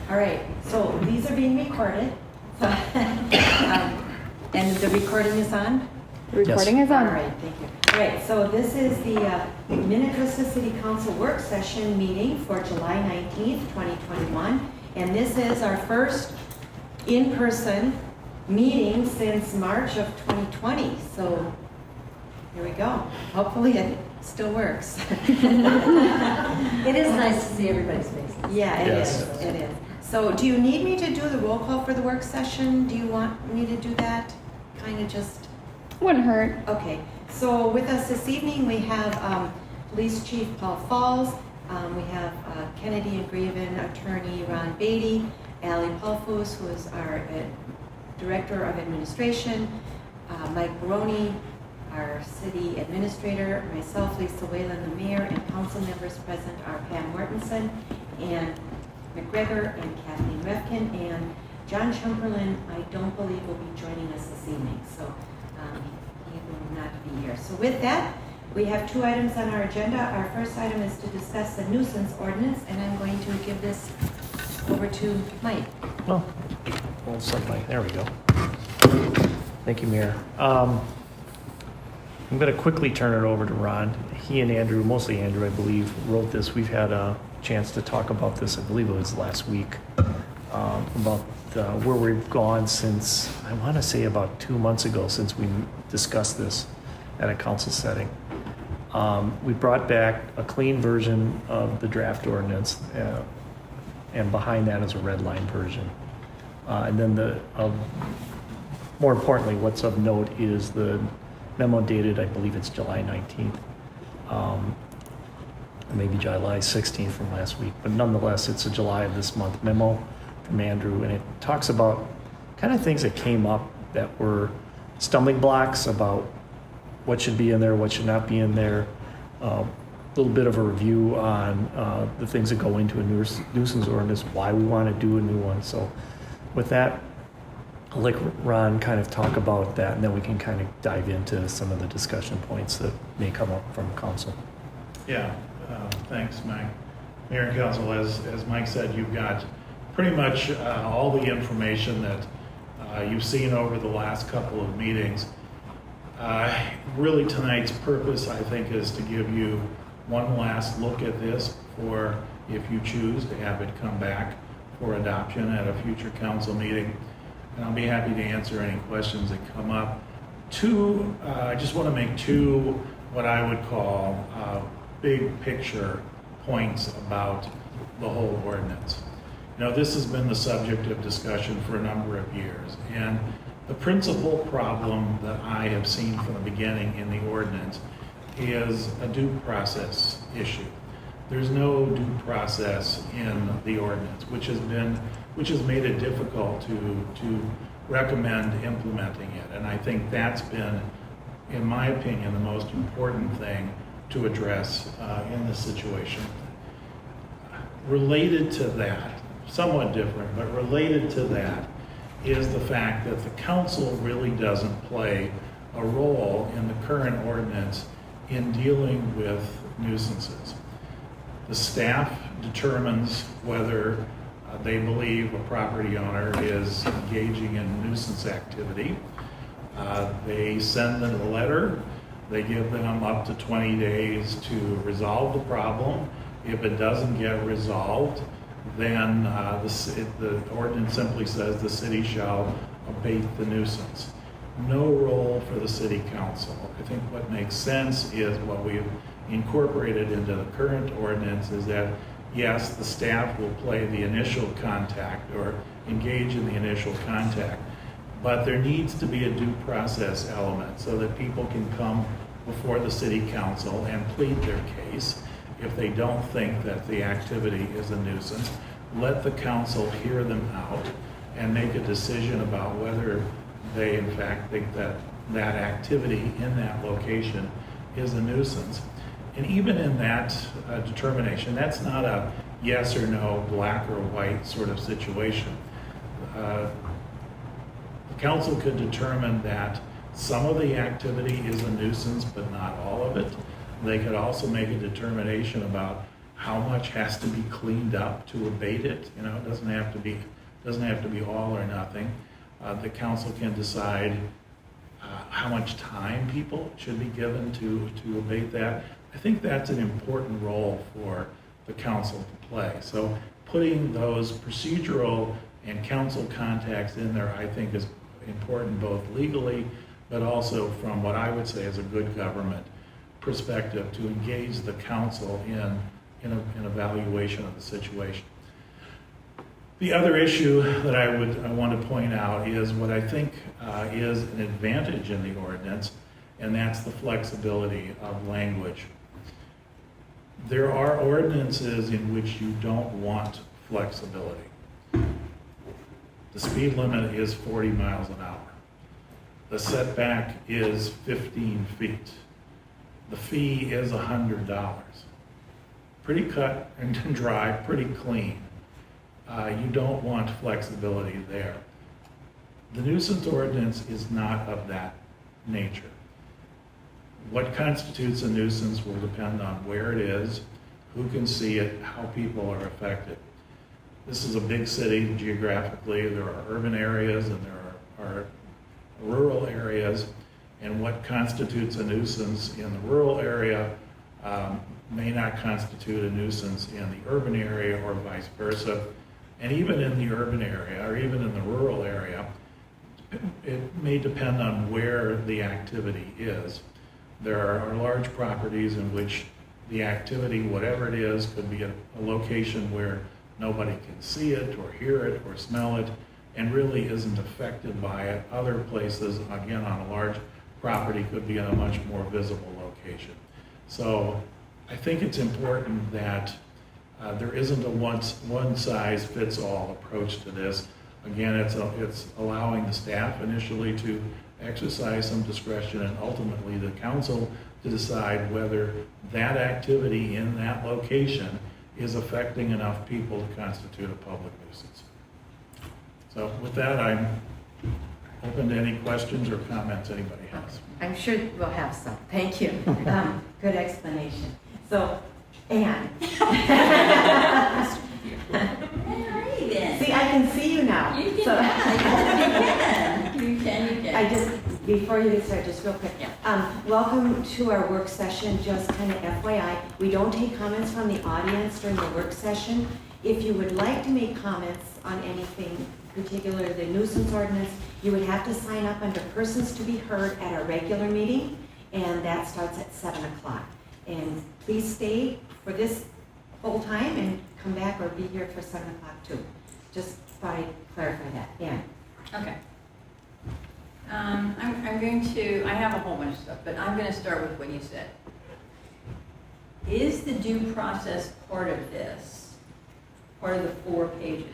All right, so these are being recorded. And the recording is on? The recording is on. All right, thank you. All right, so this is the Minnetrista City Council work session meeting for July 19th, 2021. And this is our first in-person meeting since March of 2020. So here we go. Hopefully it still works. It is nice to see everybody's faces. Yeah, it Yes. is. It is. So do you need me to do the roll call for the work session? Do you want me to do that? Kind of just... Wouldn't hurt. Okay. So with us this evening, we have Police Chief Paul Falls. We have Kennedy and Graven Attorney Ron Beatty, Allie Pulfus, who is our Director of Administration, Mike Baroni, our City Administrator, myself, Lisa Whalen, the Mayor, and council members present are Pam Mortensen and McGregor and Kathleen Refkin, and John Chamberlain, I don't believe will be joining us this evening, so he will not be here. So with that, we have two items on our agenda. Our first item is to discuss the nuisance ordinance, and I'm going to give this over to Mike. Oh, well, something. There we go. Thank you, Mayor. I'm going to quickly turn it over to Ron. He and Andrew, mostly Andrew, I believe, wrote this. We've had a chance to talk about this, I believe it was last week, about where we've gone since, I want to say about 2 months ago since we discussed this at a council setting. We brought back a clean version of the draft ordinance, and behind that is a red line version. And then more importantly, what's of note is the memo dated, I believe it's July 19th, maybe July 16th from last week, but nonetheless, it's a July of this month memo from Andrew, and it talks about kind of things that came up that were stumbling blocks about what should be in there, what should not be in there, a little bit of a review on the things that go into a nuisance ordinance, why we want to do a new one. So with that, I'll let Ron kind of talk about that, and then we can kind of dive into some of the discussion points that may come up from council. Yeah, thanks, Mike. Mayor and Council, as Mike said, you've got pretty much all the information that you've seen over the last couple of meetings. Really, tonight's purpose, I think, is to give you one last look at this before, if you choose to have it come back for adoption at a future council meeting. And I'll be happy to answer any questions that come up. I just want to make two, what I would call big picture points about the whole ordinance. You know, this has been the subject of discussion for a number of years, and the principal problem that I have seen from the beginning in the ordinance is a due process issue. There's no due process in the ordinance, which has made it difficult to recommend implementing it. And I think that's been, in my opinion, the most important thing to address in this situation. Related to that, somewhat different, but related to that is the fact that the council really doesn't play a role in the current ordinance in dealing with nuisances. The staff determines whether they believe a property owner is engaging in nuisance activity. They send them a letter. They give them up to 20 days to resolve the problem. If it doesn't get resolved, then the ordinance simply says the city shall abate the nuisance. No role for the city council. I think what makes sense is what we've incorporated into the current ordinance is that, yes, the staff will play the initial contact or engage in the initial contact, but there needs to be a due process element so that people can come before the city council and plead their case. If they don't think that the activity is a nuisance, let the council hear them out and make a decision about whether they in fact think that that activity in that location is a nuisance. And even in that determination, that's not a yes or no, black or white sort of situation. The council could determine that some of the activity is a nuisance, but not all of it. They could also make a determination about how much has to be cleaned up to abate it. You know, it doesn't have to be all or nothing. The council can decide how much time people should be given to abate that. I think that's an important role for the council to play. So putting those procedural and council contacts in there, I think, is important both legally, but also from what I would say is a good government perspective to engage the council in an evaluation of the situation. The other issue that I want to point out is what I think is an advantage in the ordinance, and that's the flexibility of language. There are ordinances in which you don't want flexibility. The speed limit is 40 miles an hour. The setback is 15 feet. The fee is $100. Pretty cut and dry, pretty clean. You don't want flexibility there. The nuisance ordinance is not of that nature. What constitutes a nuisance will depend on where it is, who can see it, how people are affected. This is a big city geographically. There are urban areas and there are rural areas, and what constitutes a nuisance in the rural area may not constitute a nuisance in the urban area or vice versa. And even in the urban area or even in the rural area, it may depend on where the activity is. There are large properties in which the activity, whatever it is, could be a location where nobody can see it or hear it or smell it and really isn't affected by it. Other places, again, on a large property, could be in a much more visible location. So I think it's important that there isn't a one-size-fits-all approach to this. Again, it's allowing the staff initially to exercise some discretion and ultimately the council to decide whether that activity in that location is affecting enough people to constitute a public nuisance. So with that, I'm open to any questions or comments anybody has. I'm sure we'll have some. Thank you. Good explanation. So, Anne. See, I can see you now. You can, So- you can. I just, before you start, just real quick. Welcome to our work session, just kind of FYI. We don't take comments from the audience during the work session. If you would like to make comments on anything, particularly the nuisance ordinance, you would have to sign up under persons to be heard at our regular meeting, and that starts at 7 o'clock. And please stay for this whole time and come back or be here for 7 o'clock too. Just thought I'd clarify that. Ann. Okay. I'm going to, I have a whole bunch of stuff, but I'm going to start with what you said. Is the due process part of this, part of the 4 pages?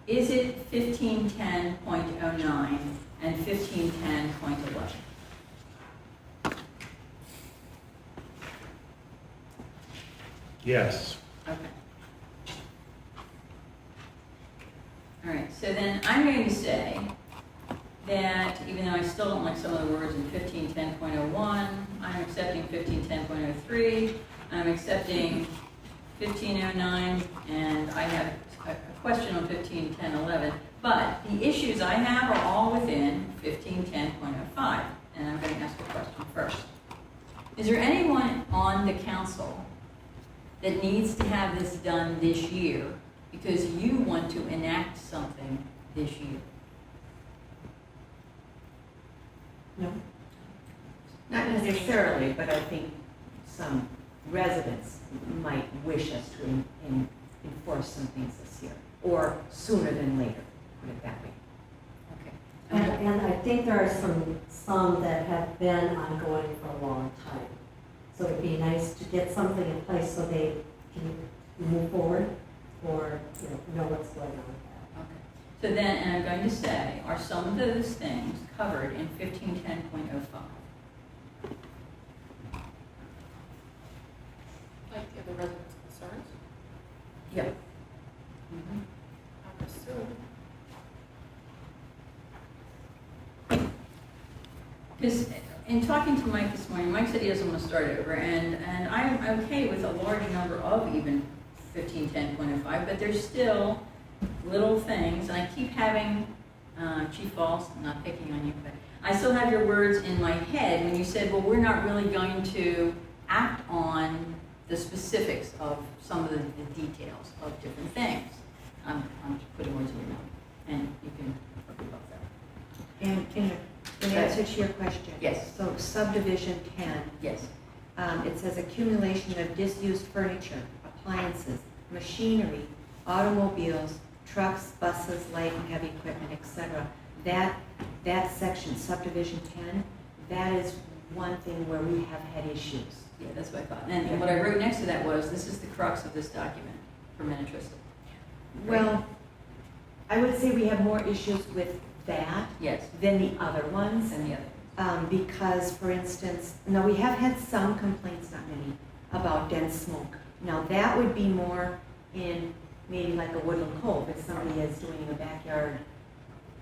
Is it 1510.09 and 1510.11? Yes. Okay. All right, so then I'm going to say that even though I still don't like some of the words in 1510.01, I'm accepting 1510.03, I'm accepting 1509, and I have a question on 1510.11, but the issues I have are all within 1510.05, and I'm going to ask a question first. Is there anyone on the council that needs to have this done this year because you want to enact something this year? No. Not necessarily, but I think some residents might wish us to enforce some things this year, or sooner than later, put it that way. Okay. And I think there are some that have been ongoing for a long time. So it'd be nice to get something in place so they can move forward or know what's going on. Okay. So then, and I'm going to say, are some of those things covered in 1510.05? Like the residents' concerns? Yep. Mm-hmm. I would assume. Because in talking to Mike this morning, Mike said he doesn't want to start over, and I'm okay with a large number of even 1510.05, but there's still little things, and I keep having, Chief Falls, I'm not picking on you, but I still have your words in my head when you said, well, we're not really going to act on the specifics of some of the details of different things. I'm just putting words in your mouth, and you can talk about that. And in answer to your question. Yes. So subdivision 10, Yes. it says accumulation of disused furniture, appliances, machinery, automobiles, trucks, buses, light and heavy equipment, etc. That section, subdivision 10, that is one thing where we have had issues. Yeah, that's what I thought. And what I wrote next to that was, this is the crux of this document for Minnetrista. Well, I would say we have more issues with that Yes, than the other ones. and the other. Because, for instance, now we have had some complaints, not many, about dense smoke. Now, that would be more in maybe like a woodland cove, if somebody is doing a backyard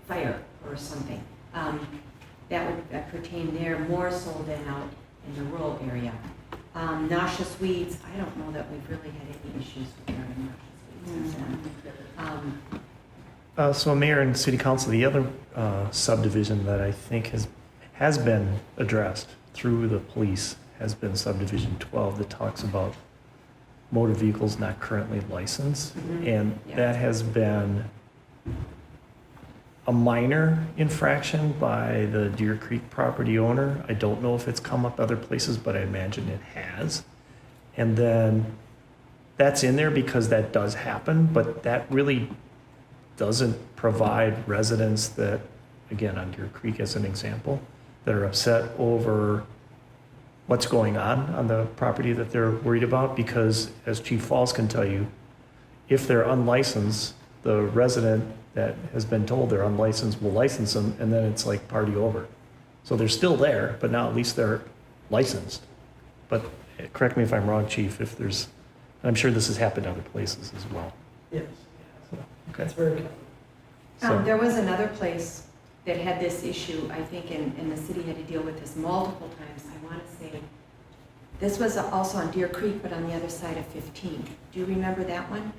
fire or something. That would pertain there more so than out in the rural area. Noxious weeds, I don't know that we've really had any issues with noxious weeds. So Mayor and City Council, the other subdivision that I think has been addressed through the police has been subdivision 12 that talks about motor vehicles not currently licensed. Mhm. And Yeah. that has been a minor infraction by the Deer Creek property owner. I don't know if it's come up other places, but I imagine it has. And then that's in there because that does happen, but that really doesn't provide residents that, again, on Deer Creek as an example, that are upset over what's going on the property that they're worried about, because as Chief Falls can tell you, if they're unlicensed, the resident that has been told they're unlicensed will license them, and then it's like party over. So they're still there, but now at least they're licensed. But correct me if I'm wrong, Chief, if there's, I'm sure this has happened other places as well. Yes, Okay. it's very common. So- There was another place that had this issue, I think, and the city had to deal with this multiple times. I want to say, this was also on Deer Creek, but on the other side of 15. Do you remember that one?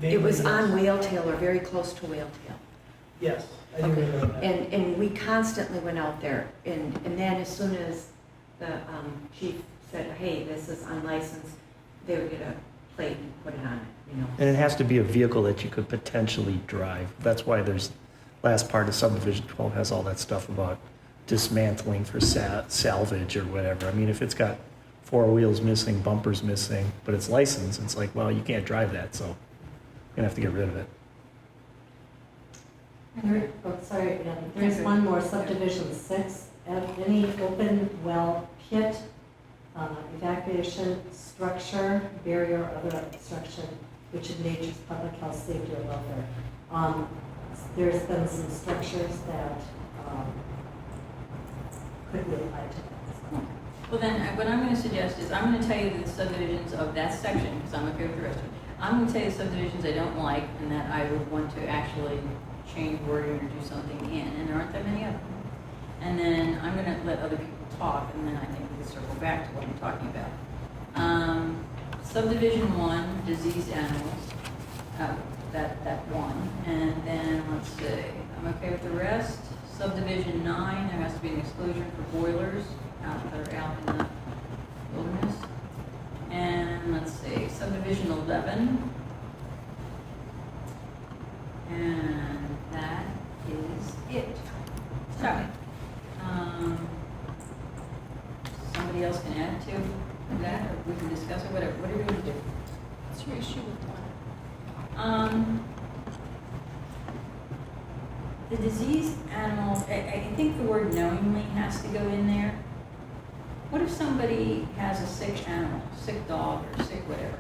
It was on Whale Tail, or very close to Whale Tail. Yes, I do Okay. remember that. And we constantly went out there, and then as soon as the chief said, hey, this is unlicensed, they would get a plate and put it on it, you know. And it has to be a vehicle that you could potentially drive. That's why there's, last part of subdivision 12 has all that stuff about dismantling for salvage or whatever. I mean, if it's got 4 wheels missing, bumpers missing, but it's licensed, it's like, well, you can't drive that, so you're gonna have to get rid of it. Oh, sorry, yeah, there's one more, subdivision 6, any open well pit, evacuation structure, barrier, or other obstruction which endangers public health, safety, or welfare. There's been some structures that could be applied to that. Well, then, what I'm going to suggest is, I'm going to tell you the subdivisions of that section, because I'm okay with the rest of it. I'm going to tell you the subdivisions I don't like, and that I would want to actually change wording or do something in, and there aren't that many of them. And then I'm going to let other people talk, and then I think we can circle back to what I'm talking about. Subdivision 1, diseased animals, that one. And then, let's see, I'm okay with the rest. Subdivision 9, there has to be an exclusion for boilers that are out in the wilderness. And let's see, subdivision 11. And that is it. So, somebody else can add to that, or we can discuss it, whatever. What are we going to do? What's your issue with one? The diseased animals, I think the word knowingly has to go in there. What if somebody has a sick animal, sick dog or sick whatever?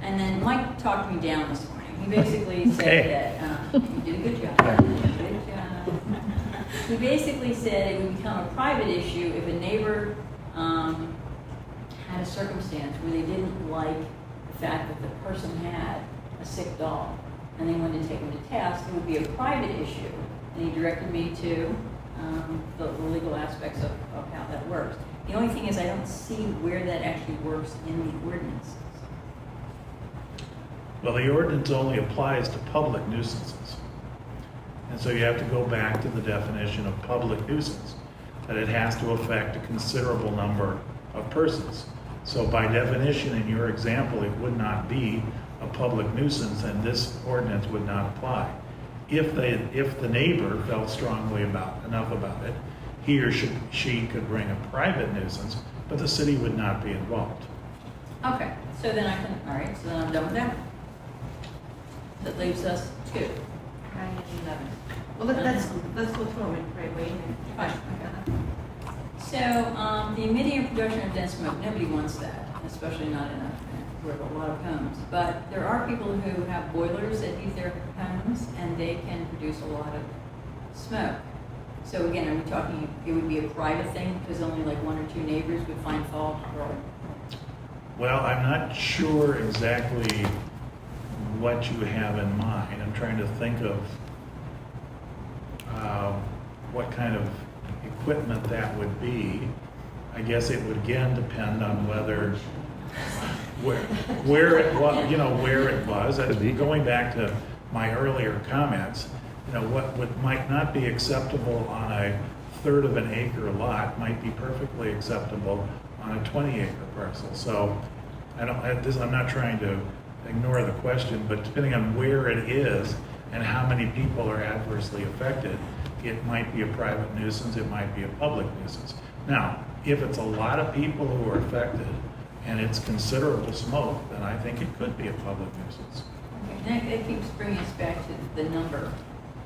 And then Mike talked me down this morning. He basically said that, you did a good job. Good job. He basically said it would become a private issue if a neighbor had a circumstance where they didn't like the fact that the person had a sick dog and they wanted to take him to task. It would be a private issue. And he directed me to the legal aspects of how that works. The only thing is I don't see where that actually works in the ordinances. Well, the ordinance only applies to public nuisances. And so you have to go back to the definition of public nuisance, that it has to affect a considerable number of persons. So by definition, in your example, it would not be a public nuisance and this ordinance would not apply. If the neighbor felt strongly enough about it, he or she could bring a private nuisance, but the city would not be involved. Okay, so then all right, so then I'm done with that. That leaves us 2. 9 and 11. Well, let's go through them in right way. Fine. So, the emitting or production of dense smoke, nobody wants that, especially not in where a lot of homes. But there are people who have boilers that heat their homes, and they can produce a lot of smoke. So again, are we talking, it would be a private thing, because only like 1 or 2 neighbors would find fault, or? Well, I'm not sure exactly what you have in mind. I'm trying to think of what kind of equipment that would be. I guess it would again depend on whether, where it was, where it was. Going back to my earlier comments, what might not be acceptable on a 1/3 of an acre lot might be perfectly acceptable on a 20-acre parcel. So I'm not trying to ignore the question, but depending on where it is and how many people are adversely affected, it might be a private nuisance, it might be a public nuisance. Now, if it's a lot of people who are affected and it's considerable smoke, then I think it could be a public nuisance. Okay, and that keeps bringing us back to the number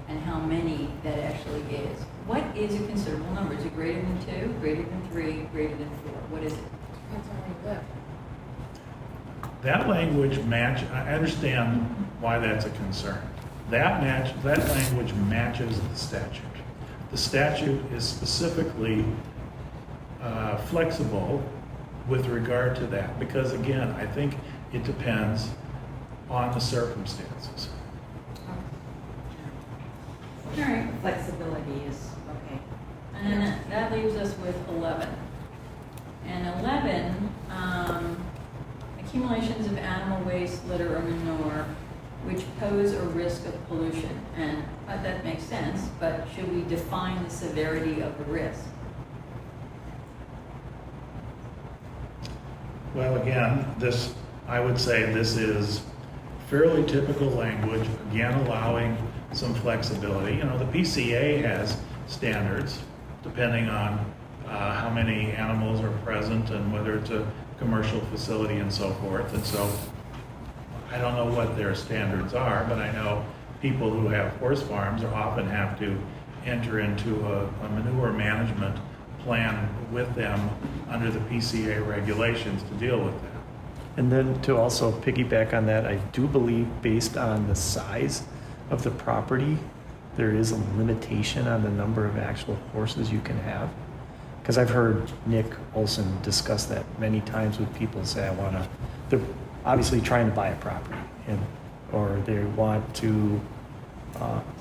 and how many that actually is. What is a considerable number? Is it greater than 2, greater than 3, greater than 4? What is it? Depends on where you live. That language I understand why that's a concern. That language matches the statute. The statute is specifically flexible with regard to that, because again, I think it depends on the circumstances. All right, Flexibility is, okay. and then that leaves us with 11. And 11, accumulations of animal waste, litter, or manure, which pose a risk of pollution. And that makes sense, but should we define the severity of the risk? Well, again, I would say this is fairly typical language, again allowing some flexibility. The PCA has standards depending on how many animals are present and whether it's a commercial facility and so forth. And so I don't know what their standards are, but I know people who have horse farms often have to enter into a manure management plan with them under the PCA regulations to deal with that. And then to also piggyback on that, I do believe based on the size of the property, there is a limitation on the number of actual horses you can have. Because I've heard Nick Olson discuss that many times with people say, they're obviously trying to buy a property, or they want to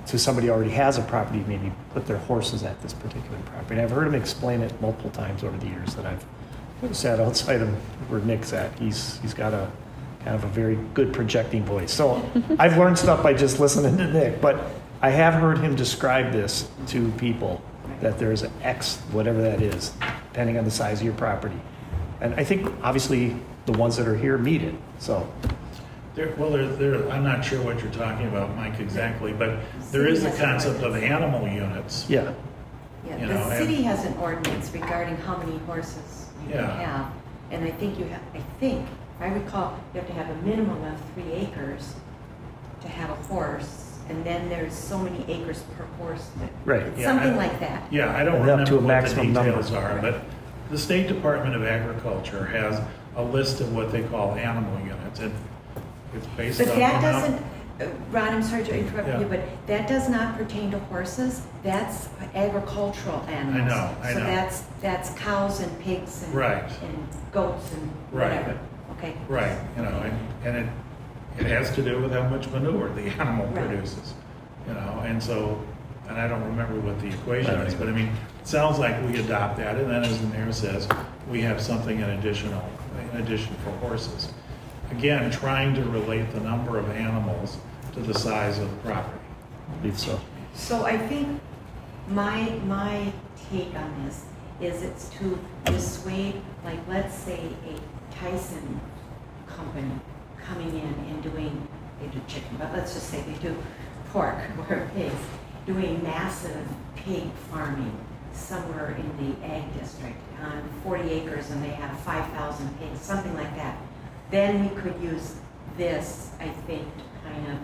somebody already has a property, maybe put their horses at this particular property. And I've heard him explain it multiple times over the years that I've sat outside of where Nick's at. He's got a kind of a very good projecting voice. So I've learned stuff by just listening to Nick, but I have heard him describe this to people, that there's an X, whatever that is, depending on the size of your property. And I think obviously the ones that are here meet it, so. I'm not sure what you're talking about, Mike, exactly, but there is the concept of animal units. Yeah. Yeah, the city has an ordinance regarding how many horses you can Yeah. have. And I think if I recall, you have to have a minimum of 3 acres to have a horse. And then there's so many acres per horse. Right. Yeah, Something like that. Yeah, I don't And up remember to a what the maximum number. details are, but the State Department of Agriculture has a list of what they call animal units, and it's based on. But that doesn't, Ron, I'm sorry to interrupt Yeah. you, but that does not pertain to horses. That's agricultural animals. I So know. that's cows and pigs and. Right. And goats and Right. whatever. Okay. Right, and it has to do with how much manure the animal Right. produces, and so and I don't remember what the equation is, but I mean, it sounds like we adopt that, and then as the mayor says, we have something in addition for horses. Again, trying to relate the number of animals to the size of the property. I believe so. So I think my take on this is it's to dissuade, like, let's say a Tyson company coming in and doing, they do chicken, but let's just say they do pork or pigs, doing massive pig farming somewhere in the ag district on 40 acres and they have 5,000 pigs, something like that. Then we could use this, I think, to kind of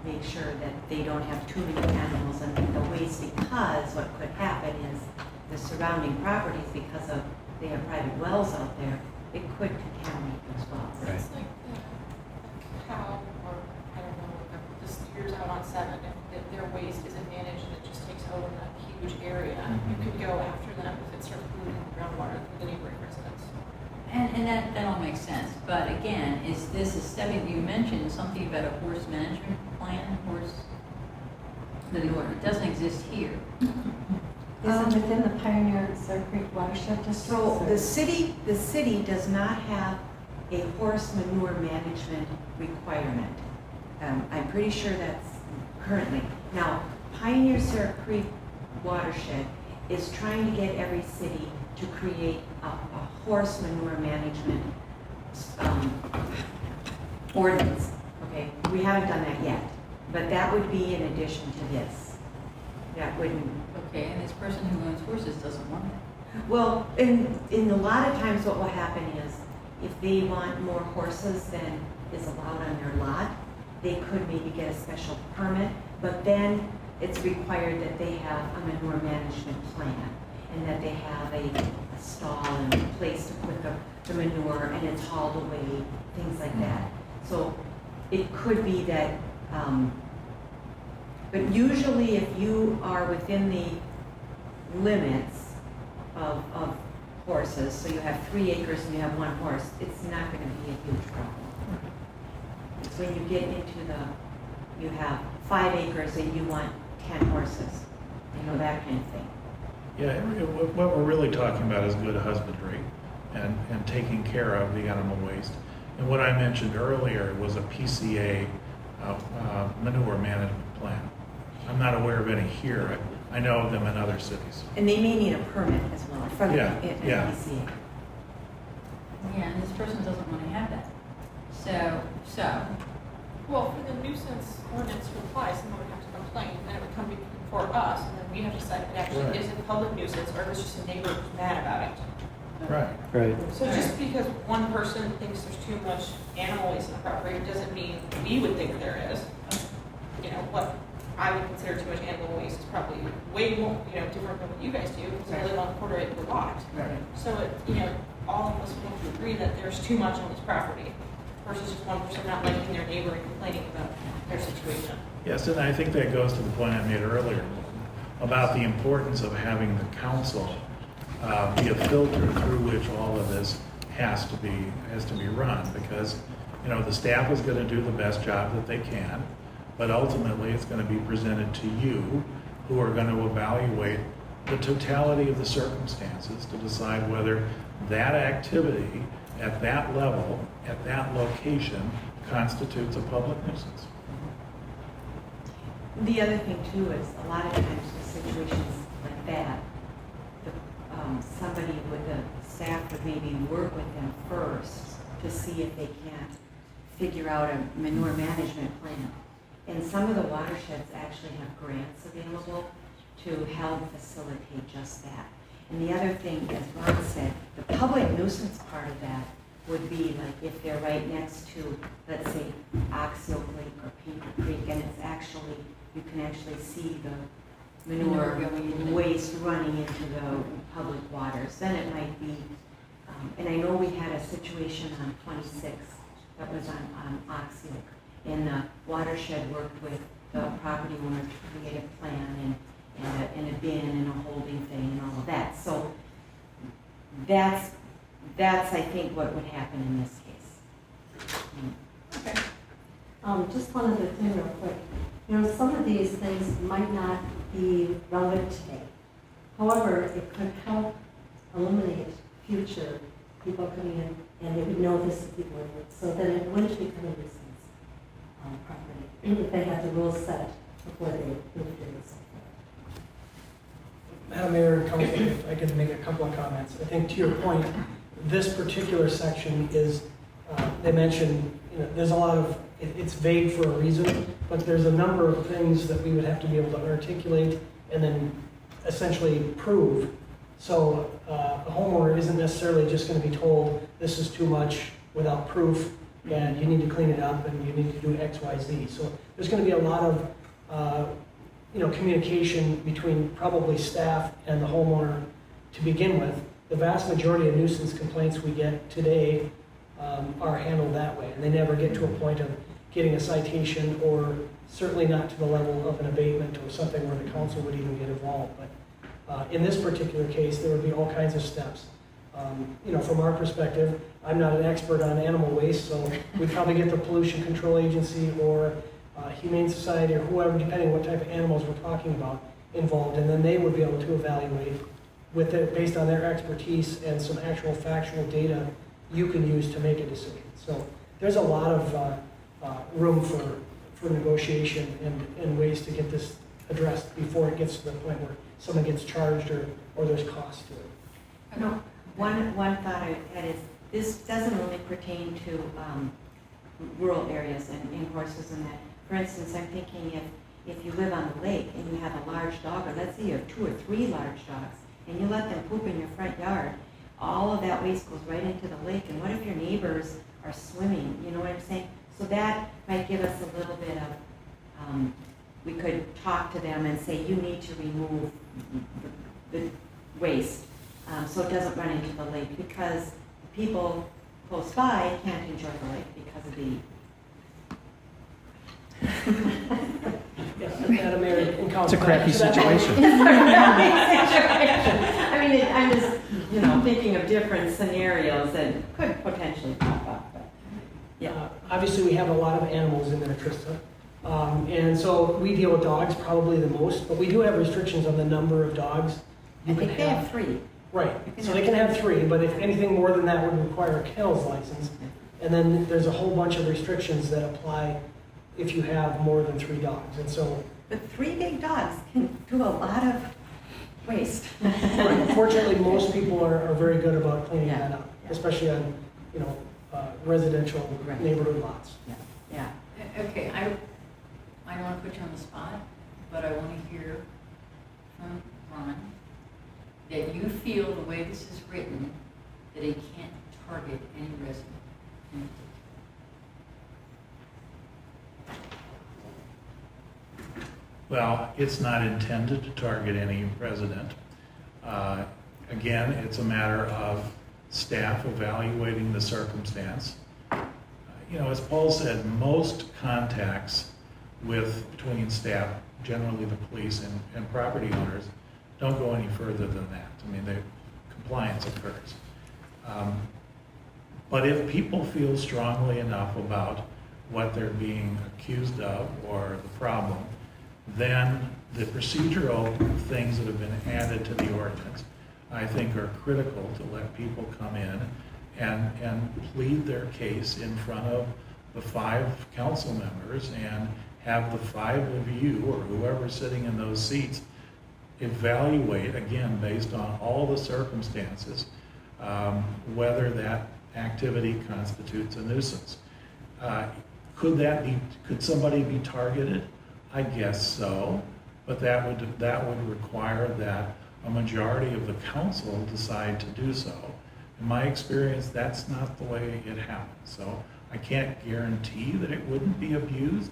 make sure that they don't have too many animals and the waste, because what could happen is the surrounding properties, because of they have private wells out there, it could contaminate those wells. Right. It's like the cow, or I don't know, the steers out on 7, if their waste isn't managed and it just takes over that huge area, you could go after them if it starts polluting the groundwater for the neighboring residents. And that all makes sense, but again, is this a stepping, you mentioned something about a horse management plan, it doesn't exist here. Is it within the Pioneer Cedar Creek watershed district? So the city does not have a horse manure management requirement. I'm pretty sure that's currently. Now, Pioneer Cedar Creek watershed is trying to get every city to create a horse manure management ordinance. Okay, we haven't done that yet, but that would be in addition to this. That wouldn't. Okay, and this person who owns horses doesn't want it. Well, in a lot of times what will happen is if they want more horses than is allowed on their lot, they could maybe get a special permit, but then it's required that they have a manure management plan and that they have a stall and a place to put the manure and it's hauled away, things like that. So it could be that, but usually if you are within the limits of horses, so you have 3 acres and you have 1 horse, it's not going to be a huge problem. It's when you get into you have 5 acres and you want 10 horses, that kind of thing. Yeah, what we're really talking about is good husbandry and taking care of the animal waste. And what I mentioned earlier was a PCA manure management plan. I'm not aware of any here. I know of them in other cities. And they may need a permit as well from the Yeah. NBC. Yeah, and this person doesn't want to have that. So, Well, for the nuisance ordinance to apply, someone would have to complain, and it would come before us, and then we have to decide if it actually Right. is a public nuisance, or if it's just a neighbor who's mad about it. Right. Right. So just because one person thinks there's too much animal waste in the property doesn't mean we would think there is. What I would consider too much animal waste is probably way more, different than what you guys do, because I live on a quarter-acre lot. right. So all of us would have to agree that there's too much on this property, versus just one person not liking their neighbor and complaining about their situation. Yes, and I think that goes to the point I made earlier about the importance of having the council be a filter through which all of this has to be run, because the staff is going to do the best job that they can, but ultimately it's going to be presented to you, who are going to evaluate the totality of the circumstances to decide whether that activity at that level, at that location, constitutes a public nuisance. The other thing too is a lot of times in situations like that, somebody with the staff would maybe work with them first to see if they can't figure out a manure management plan. And some of the watersheds actually have grants available to help facilitate just that. And the other thing, as Ron said, the public nuisance part of that would be like if they're right next to, let's say, Ox Oak Lake or Pinker Creek, and it's actually, you can actually see the manure Manure going into- waste running into the public waters, then it might be, and I know we had a situation on 26 that was on Ox Oak, and the watershed worked with the property owner to create a plan and a bin and a holding thing and all of that. So that's I think what would happen in this case. Okay. Just one other thing real quick. Some of these things might not be relevant today. However, it could help eliminate future people coming in, and they would know this is the ordinance, so that it wouldn't become a nuisance property if they have the rules set before they moved in and so forth. Madam Mayor and Council, if I could make a couple of comments. I think to your point, this particular section is, they mentioned, there's a lot of, it's vague for a reason, but there's a number of things that we would have to be able to articulate and then essentially prove. So a homeowner isn't necessarily just going to be told this is too much without proof and you need to clean it up and you need to do X, Y, Z. So there's going to be a lot of communication between probably staff and the homeowner to begin with. The vast majority of nuisance complaints we get today are handled that way, and they never get to a point of getting a citation, or certainly not to the level of an abatement or something where the council would even get involved. But in this particular case, there would be all kinds of steps. From our perspective, I'm not an expert on animal waste, so we'd probably get the Pollution Control Agency or Humane Society or whoever, depending what type of animals we're talking about, involved, and then they would be able to evaluate with it based on their expertise and some actual factual data you can use to make a decision. So there's a lot of room for negotiation and ways to get this addressed before it gets to the point where someone gets charged or there's cost to it. No, one thought I had is, this doesn't only pertain to rural areas and horses and that. For instance, I'm thinking if you live on the lake and you have a large dog, or let's say you have 2 or 3 large dogs, and you let them poop in your front yard, all of that waste goes right into the lake. And what if your neighbors are swimming? You know what I'm saying? So that might give us a little bit of, we could talk to them and say, you need to remove the waste so it doesn't run into the lake, because people close by can't enjoy the lake because of the Madam Mayor and Council. It's a crappy situation. I mean, I'm just, thinking of different scenarios that could potentially pop up. But, yeah. Obviously, we have a lot of animals in Minnetrista. And so we deal with dogs probably the most, but we do have restrictions on the number of dogs you I can think they have 3. Right, so they can have 3, but if anything more than that would require a kennels license. And then there's a whole bunch of restrictions that apply if you have more than 3 dogs. And so, But 3 big dogs can do a lot of waste. fortunately, most people are very good about cleaning Yeah. that up, especially on, residential Right. neighborhood lots. Yeah. Okay, I don't want to put you on the spot, but I want to hear from Ron that you feel the way this is written, that it can't target any resident in particular. Well, it's not intended to target any resident. Again, it's a matter of staff evaluating the circumstance. As Paul said, most contacts between staff, generally the police and property owners, don't go any further than that. I mean, compliance occurs. But if people feel strongly enough about what they're being accused of or the problem, then the procedural things that have been added to the ordinance, I think, are critical to let people come in and plead their case in front of the 5 council members and have the 5 of you or whoever's sitting in those seats evaluate, again, based on all the circumstances, whether that activity constitutes a nuisance. Could somebody be targeted? I guess so, but that would require that a majority of the council decide to do so. In my experience, that's not the way it happens. So I can't guarantee that it wouldn't be abused.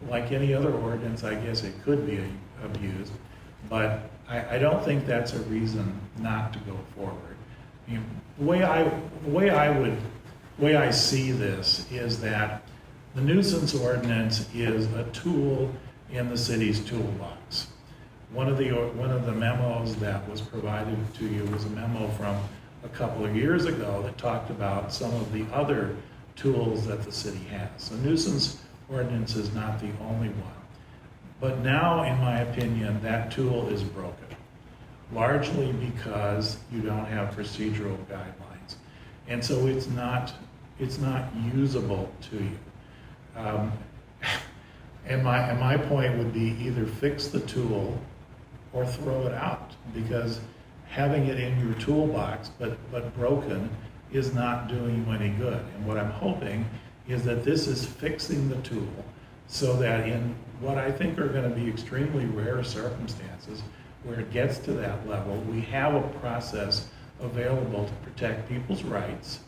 Like any other ordinance, I guess it could be abused, but I don't think that's a reason not to go forward. The way I see this is that the nuisance ordinance is a tool in the city's toolbox. One of the memos that was provided to you was a memo from a couple of years ago that talked about some of the other tools that the city has. The nuisance ordinance is not the only one. But now, in my opinion, that tool is broken, largely because you don't have procedural guidelines. And so it's not usable to you. And my point would be either fix the tool or throw it out, because having it in your toolbox but broken is not doing you any good. And what I'm hoping is that this is fixing the tool so that in what I think are going to be extremely rare circumstances where it gets to that level, we have a process available to protect people's rights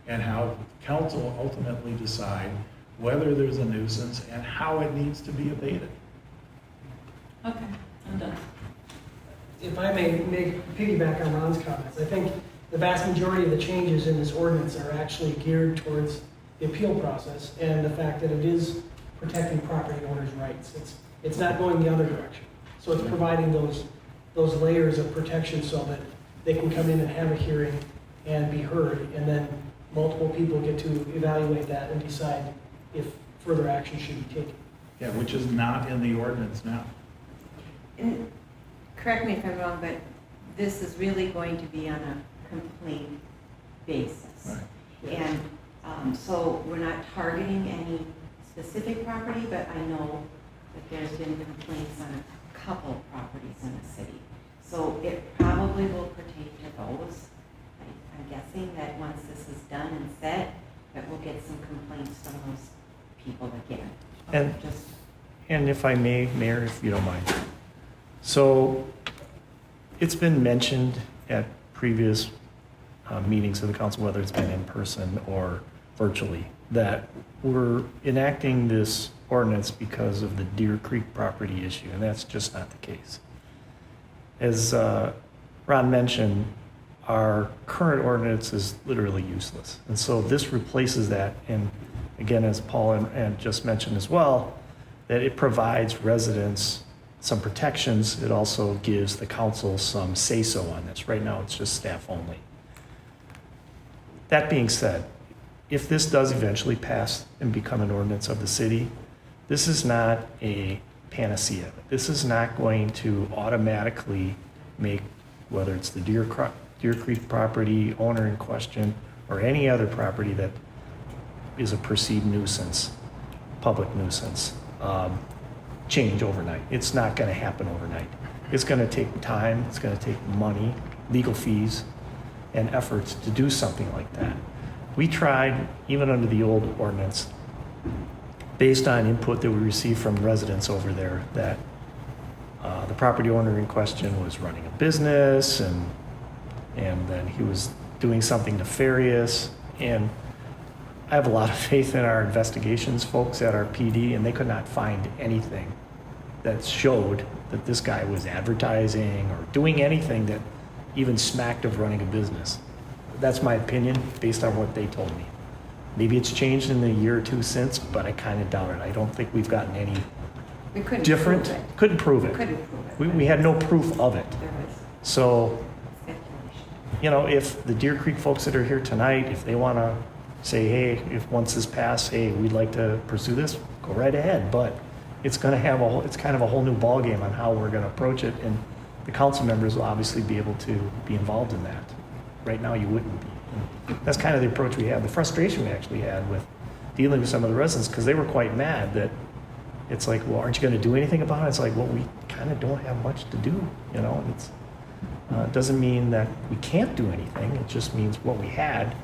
and how council ultimately decide whether there's a nuisance and how it needs to be abated. Okay, I'm done. If I may piggyback on Ron's comments, I think the vast majority of the changes in this ordinance are actually geared towards the appeal process and the fact that it is protecting property owners' rights. It's not going the other direction. So it's providing those layers of protection so that they can come in and have a hearing and be heard, and then multiple people get to evaluate that and decide if further action should be taken. Yeah, which is not in the ordinance now. And correct me if I'm wrong, but this is really going to be on a complaint basis. Right. And so we're not targeting any specific property, but I know that there's been complaints on a couple of properties in the city. So it probably will pertain to those. I'm guessing that once this is done and set, that we'll get some complaints from those people again. And- Just And if I may, Mayor, if you don't mind. So it's been mentioned at previous meetings of the council, whether it's been in person or virtually, that we're enacting this ordinance because of the Deer Creek property issue, and that's just not the case. As Ron mentioned, our current ordinance is literally useless. And so this replaces that. And again, as Paul and just mentioned as well, that it provides residents some protections. It also gives the council some say-so on this. Right now, it's just staff only. That being said, if this does eventually pass and become an ordinance of the city, this is not a panacea. This is not going to automatically make, whether it's the Deer Creek property owner in question or any other property that is a perceived nuisance, public nuisance, change overnight. It's not going to happen overnight. It's going to take time, it's going to take money, legal fees, and efforts to do something like that. We tried, even under the old ordinance, based on input that we received from residents over there, that the property owner in question was running a business and then he was doing something nefarious. And I have a lot of faith in our investigations folks at our PD, and they could not find anything that showed that this guy was advertising or doing anything that even smacked of running a business. That's my opinion based on what they told me. Maybe it's changed in the year or two since, but I kind of doubt it. I don't think we've gotten any we couldn't different. prove it. Couldn't prove it. Couldn't prove it. We had no proof of it. There was So, speculation. you know, if the Deer Creek folks that are here tonight, if they want to say, hey, if once this passed, hey, we'd like to pursue this, go right ahead. But it's going to have it's kind of a whole new ballgame on how we're going to approach it. And the council members will obviously be able to be involved in that. Right now, you wouldn't be. And that's kind of the approach we had, the frustration we actually had with dealing with some of the residents, because they were quite mad that it's like, well, aren't you going to do anything about it? It's like, well, we kind of don't have much to do, you know. And it's it doesn't mean that we can't do anything. It just means what we had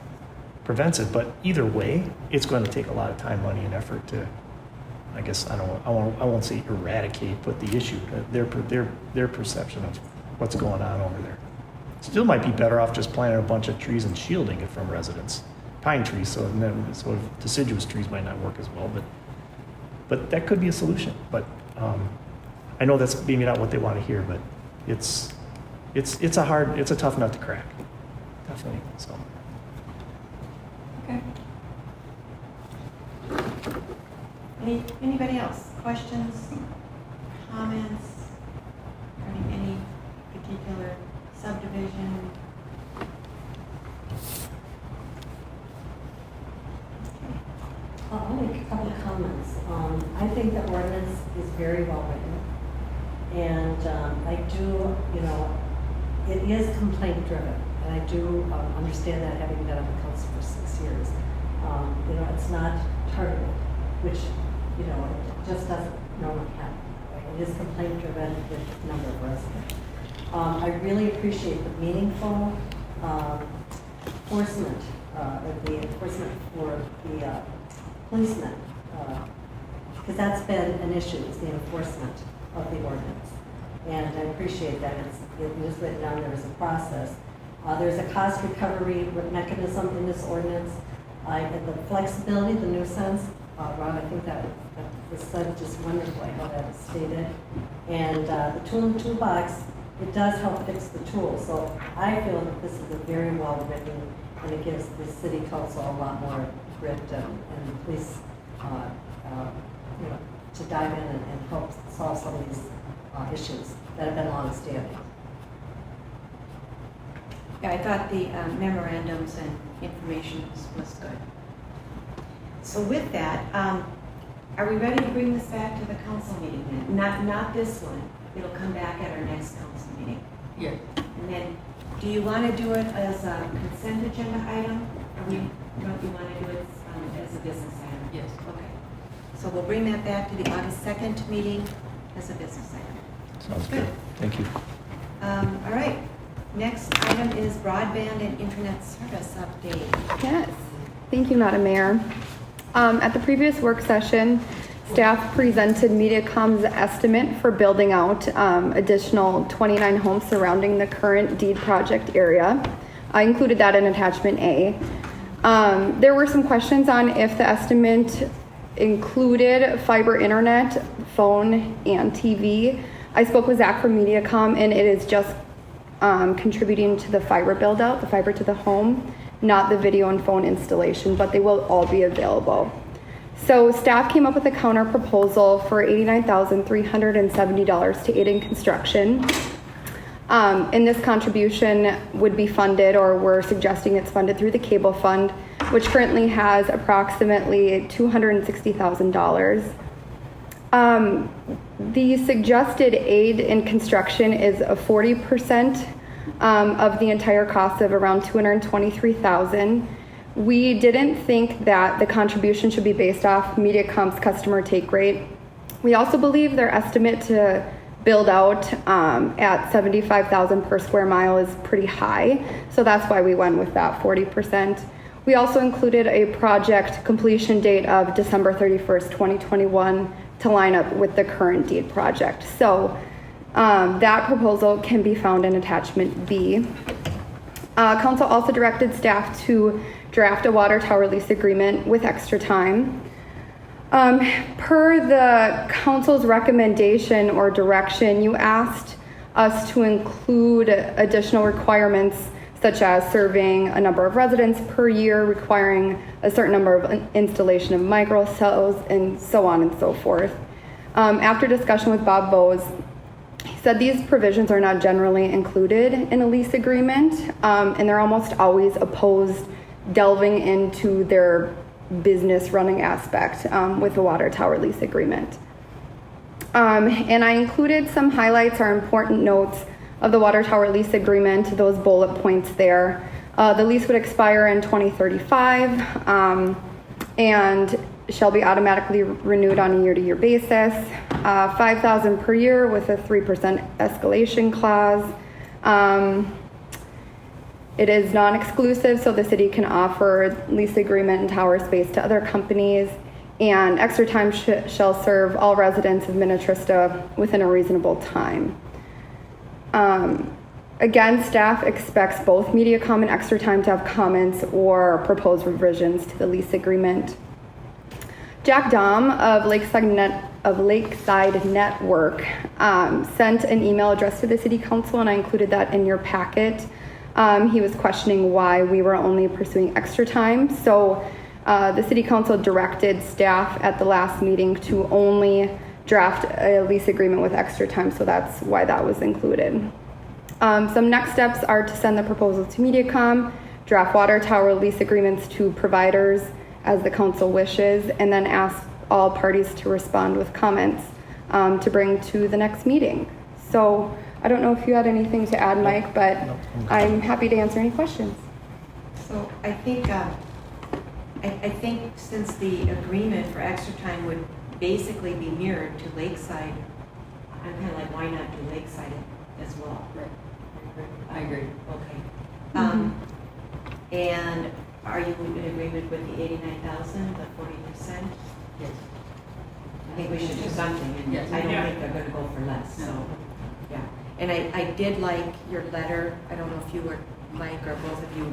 prevents it. But either way, it's going to take a lot of time, money, and effort to, I guess, I won't say eradicate, but the issue, their perception of what's going on over there. Still might be better off just planting a bunch of trees and shielding it from residents. Pine trees, so deciduous trees might not work as well, but that could be a solution. But I know that's maybe not what they want to hear, but it's a tough nut to crack. Definitely. So. Okay. Anybody else? Questions, comments, regarding any particular subdivision? I'll make a couple of comments. I think the ordinance is very well written. And I do, it is complaint driven. And I do understand that, having been on the council for 6 years. It's not targeted, which, it just doesn't normally happen. Right? It is complaint driven with a number of residents. I really appreciate the meaningful enforcement, the enforcement for the policemen, because that's been an issue, is the enforcement of the ordinance. And I appreciate that it was written down, there is a process. There's a cost recovery mechanism in this ordinance. And the flexibility, the nuisance, Ron, I think that was said just wonderfully how that is stated. And the tool in the toolbox, it does help fix the tool. So I feel that this is a very well written, and it gives the city council a lot more grit and the police, to dive in and help solve some of these issues that have been long-standing. Yeah, I thought the memorandums and information was good. So with that, are we ready to bring this back to the council meeting then? Not this one. It'll come back at our next council meeting. Yes. And then, do you want to do it as a consent agenda item? Or don't you want to do it as a business item? Yes. Okay. So we'll bring that back to the August 2nd meeting as a business item. Sounds good. Thank you. All right. Next item is broadband and internet service update. Yes. Thank you, Madam Mayor. At the previous work session, staff presented Mediacom's estimate for building out additional 29 homes surrounding the current deed project area. I included that in attachment A. There were some questions on if the estimate included fiber internet, phone, and TV. I spoke with Zach from Mediacom, and it is just contributing to the fiber build out, the fiber to the home, not the video and phone installation, but they will all be available. So staff came up with a counter proposal for $89,370 to aid in construction. And this contribution would be funded, or we're suggesting it's funded through the cable fund, which currently has approximately $260,000. The suggested aid in construction is a 40% of the entire cost of around $223,000. We didn't think that the contribution should be based off Mediacom's customer take rate. We also believe their estimate to build out at $75,000 per square mile is pretty high, so that's why we went with that 40%. We also included a project completion date of December 31st, 2021 to line up with the current deed project. So that proposal can be found in attachment B. Council also directed staff to draft a water tower lease agreement with extra time. Per the council's recommendation or direction, you asked us to include additional requirements such as serving a number of residents per year, requiring a certain number of installation of micro cells, and so on and so forth. After discussion with Bob Bose, he said these provisions are not generally included in a lease agreement, and they're almost always opposed delving into their business running aspect with the water tower lease agreement. And I included some highlights or important notes of the water tower lease agreement, those bullet points there. The lease would expire in 2035 and shall be automatically renewed on a year-to-year basis. $5,000 per year with a 3% escalation clause. It is non-exclusive, so the city can offer lease agreement and tower space to other companies, and extra time shall serve all residents of Minnetrista within a reasonable time. Again, staff expects both Mediacom and Extra Time to have comments or proposed revisions to the lease agreement. Jack Dom of Lakeside Network sent an email address to the City Council, and I included that in your packet. He was questioning why we were only pursuing Extra Time. So the City Council directed staff at the last meeting to only draft a lease agreement with Extra Time, so that's why that was included. Some next steps are to send the proposal to Mediacom, draft water tower lease agreements to providers as the council wishes, and then ask all parties to respond with comments to bring to the next meeting. So I don't know if you had anything to add, Mike, but No, I'm good. I'm happy to answer any questions. So I think, I think since the agreement for extra time would basically be mirrored to Lakeside, I'm kind of like, why not do Lakeside as well? I agree. Okay. And are you in agreement with the 89,000, the 40%? Yes. I think we should do something, and Yes. I don't Yeah. think they're gonna go for less, so, No. yeah. And I did like your letter, I don't know if you or Mike or both of you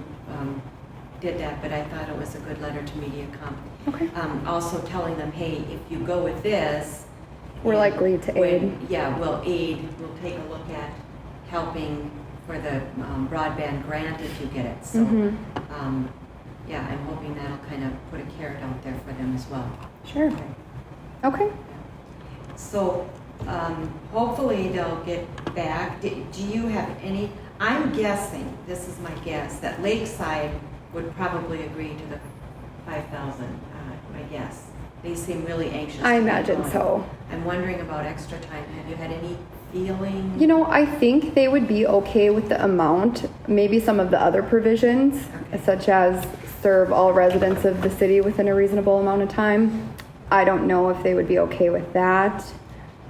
did that, but I thought it was a good letter to MediaCom. Okay. Also telling them, hey, if you go with this. We're likely to when- aid. Yeah, we'll take a look at helping for the broadband grant if you get it, so. Mhm. Yeah, I'm hoping that'll kind of put a carrot out there for them as well. Sure. Okay. So, hopefully they'll get back. Do you have any, I'm guessing, this is my guess, that Lakeside would probably agree to the 5,000, my guess. They seem really anxious. I to get imagine going. so. I'm wondering about extra time. Have you had any feeling? You know, I think they would be okay with the amount, maybe some of the other provisions, Okay. such as serve all residents of the city within a reasonable amount of time. I don't know if they would be okay with that.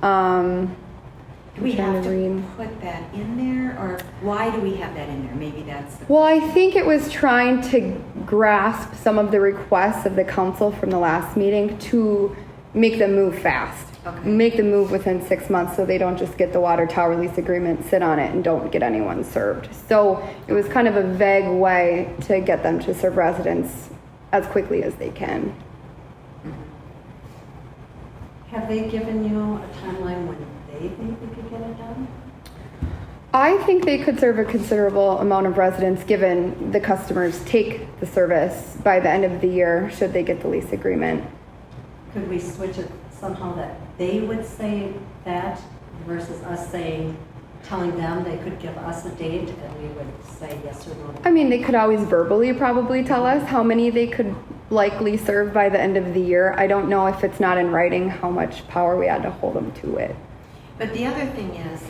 Do we I'm trying have to to read. put that in there, or why do we have that in there? Maybe that's the. Well, I think it was trying to grasp some of the requests of the council from the last meeting to make them move fast. Okay. Make them move within 6 months so they don't just get the water tower lease agreement, sit on it, and don't get anyone served. So it was kind of a vague way to get them to serve residents as quickly as they can. Have they given you a timeline when they think we could get it done? I think they could serve a considerable amount of residents given the customers take the service by the end of the year should they get the lease agreement. Could we switch it somehow that they would say that versus us saying, telling them they could give us a date and we would say yes or no? I mean, they could always verbally probably tell us how many they could likely serve by the end of the year. I don't know if it's not in writing how much power we had to hold them to it. But the other thing is,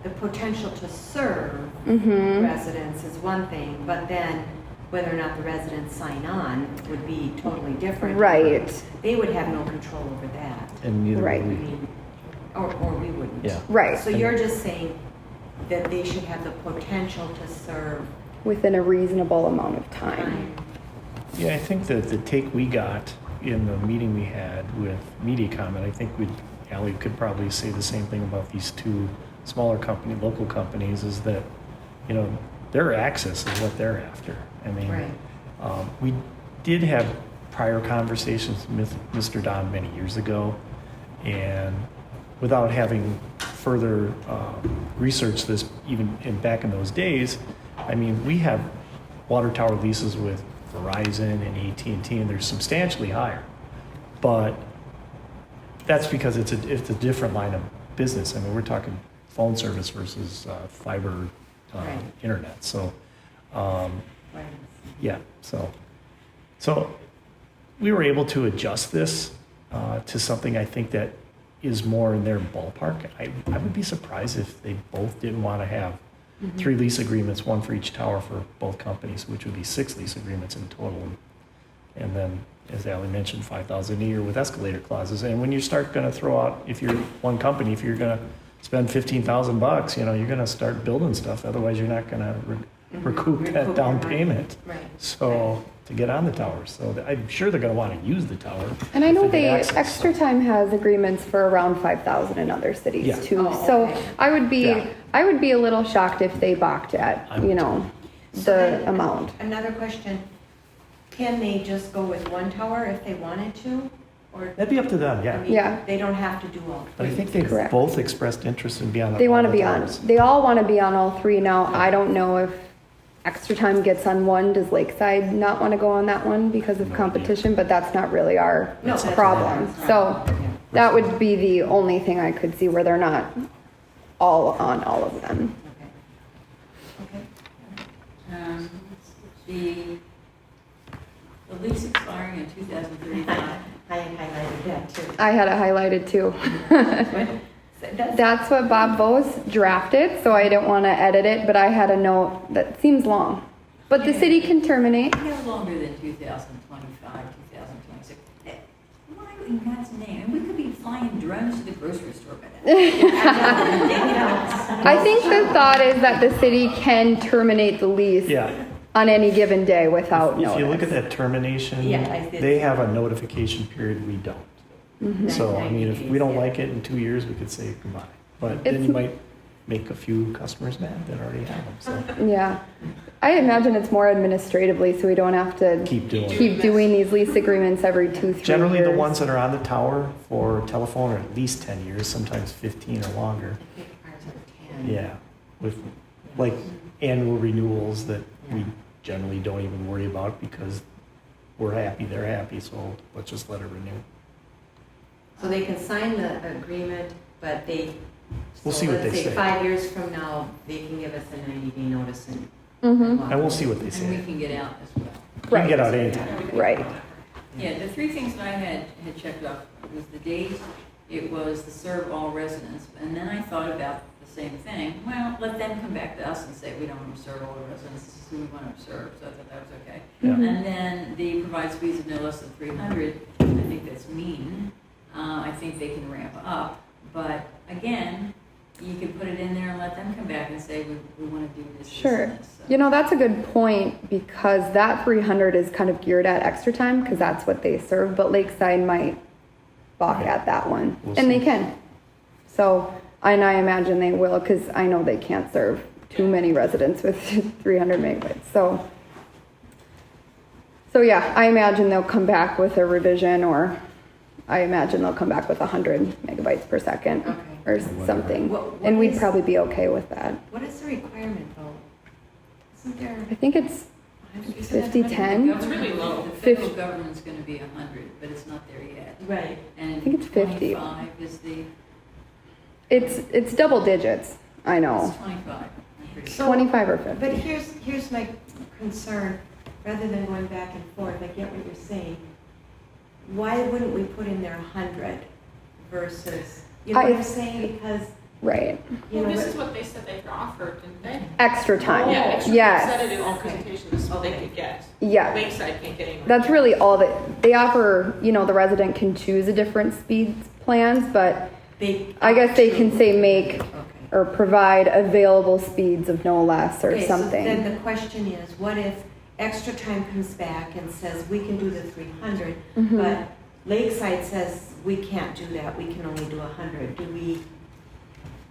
the potential to serve Mm-hmm. residents is one thing, but then whether or not the residents sign on would be totally different. Right. They would have no control over that. And neither Right. I would we. mean, or we wouldn't. Yeah. Right. So you're just saying that they should have the potential to serve Within a reasonable amount of time. time. Yeah, I think that the take we got in the meeting we had with MediaCom, and I think Ally could probably say the same thing about these two smaller local companies, is that, you know, their access is what they're after. I mean, Right. we did have prior conversations with Mr. Don many years ago, and without having further researched this, even back in those days, I mean, we have water tower leases with Verizon and AT&T, and they're substantially higher. But that's because it's a different line of business. I mean, we're talking phone service versus fiber Right. internet. So, Right. yeah, so we were able to adjust this to something I think that is more in their ballpark. I would be surprised if they both didn't want to have 3 lease agreements, one for each tower for both companies, which would be 6 lease agreements in total. And then, as Ally mentioned, 5,000 a year with escalator clauses. And when you start going to throw out, if you're one company, if you're going to spend $15,000, you know, you're going to start building stuff. Otherwise, you're not going to recoup that Recoup down your money. payment. Right. So to get on the tower. So I'm sure they're going to want to use the tower. And I if know they get access. Extra Time has agreements for around 5,000 in other cities Yeah. too. Oh, So okay. I would Yeah. be a little shocked if they balked at, I would you know, So the then, amount. Another question, can they just go with one tower if they wanted to? Or, That'd be up to them, I yeah. mean, Yeah. they don't have to do all But I three? think they've Correct. both expressed interest in being on. They all want to the be on, towers. they all want to be on all 3 now. I don't know if Extra Time gets on one. Does Lakeside not want to go on that one because of No competition? But that's not really our No, that's not problem. our So problem. Yeah. that would be the only thing I could see where they're not all on all of them. Okay. The lease expiring in 2035. I had highlighted that too. I had it highlighted too. That's what Bob Bose drafted, so I didn't want to edit it, but I had a note that seems long. But the city can terminate. No longer than 2025, 2026. Why in God's name? And we could be flying drones to the grocery store by then. I think the thought is that the city can terminate the lease Yeah. on any given day without notice. If you look at that termination, Yeah, I did. they have a notification period, we don't. Mhm. So, I mean, if we don't 90 like it in 2 years, we could say goodbye. But then It's- you might make a few customers mad that already have them, so Yeah. I imagine it's more administratively, so we don't have to keep doing it. keep doing these lease agreements every 2-3 years. Generally, the ones that are on the tower for telephone are at least 10 years, sometimes 15 or longer. I think ours are 10. Yeah, with like annual renewals that we generally don't even worry about because we're happy, they're happy, so let's just let it renew. So they can sign the agreement, but they. We'll so see what let's they say. 5 years from now, they can give us a 90-day notice and. Mhm. And we'll see what they And we say. can get out as well. You can get out anytime. Right. Yeah, the three things that I had checked off was the date, it was the serve all residents, and then I thought about the same thing. Well, let them come back to us and say, we don't want to serve all the residents, this is who we want to serve, so I thought that was okay. Yeah. And then the provide speeds of no less than 300, I think that's mean. I think they can ramp up, but again, you can put it in there and let them come back and say, we want to do this, this, Sure. and this. So- You know, that's a good point because that 300 is kind of geared at extra time because that's what they serve, but Lakeside might balk at that one. We'll And they see. can. So, and I imagine they will because I know they can't serve too many residents with 300 megabytes. So yeah, I imagine they'll come back with a revision or I imagine they'll come back with 100 megabytes per second Okay. or Whatever. something. What And we'd is- probably be okay with that. What is the requirement though? Isn't there? I think it's 50-10. It's really low. The federal government's gonna be 100, but it's not there yet. Right. And I think it's 50. 25 is the, It's double digits. I know. it's 25. I'm pretty So- 25 or 50. But here's my concern, rather than going back and forth, I get what you're saying. Why wouldn't we put in there 100 versus, you know what I'm saying? Because, Right. you Well, know, this what- is what they said they offered, didn't they? Extra time. Yeah, extra, Yes. they said it in their Okay. presentation, this is what they Okay. could get. Yeah. Lakeside can't get any. That's really all that they offer. You know, the resident can choose a different speeds plans, but they. I guess they can say make Okay. or provide available speeds of no less or Okay, something. so then the question is, what if Extra Time comes back and says, we can do the 300, Mhm. but Lakeside says, we can't do that, we can only do 100. Do we?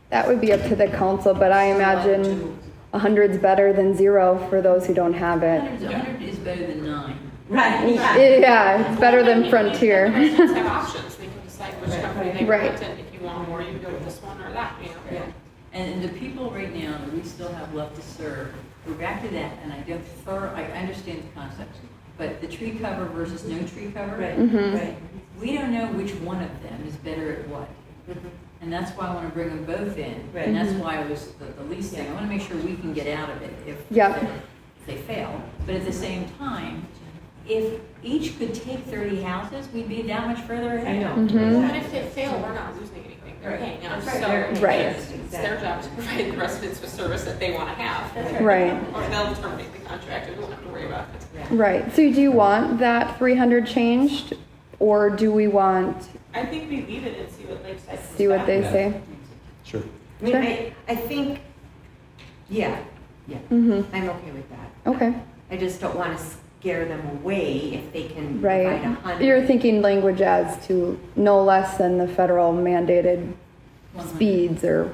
That would be up to the council, but I imagine 100's better than 0 for those who don't have it. 100 is better than 9. Right. Yeah, it's better than Frontier. The residents have options, they can decide which Right. company they Right. want, and if you want more, you can go with this one or that, you know. Yeah. And the people right now that we still have left to serve, we're back to that, and I understand the concept, but the tree cover versus no tree cover, Right, Mhm. right. we don't know which one of them is better at what. Mhm. And that's why I want to bring them both in. Right. And that's Mhm. why it was the lease thing. I want to make sure we can get out of it if Yeah. if they fail. But at the same time, if each could take 30 houses, we'd be that much further ahead. I know. Mhm. And if they fail, we're not losing anything, they're Right. paying us, That's so. right. Right. It's their job to provide the residents with service that they want to have. Right. Or they'll terminate the contract, and we won't have to worry about it. Right. So do you want that 300 changed or do we want I think we leave it and see what Lakeside comes see what back they with. say? Sure. I mean, Sure. I think, yeah, Mhm. I'm okay with that. Okay. I just don't want to scare them away if they can Right. provide 100. You're thinking language as to no less than the federal mandated 100. speeds or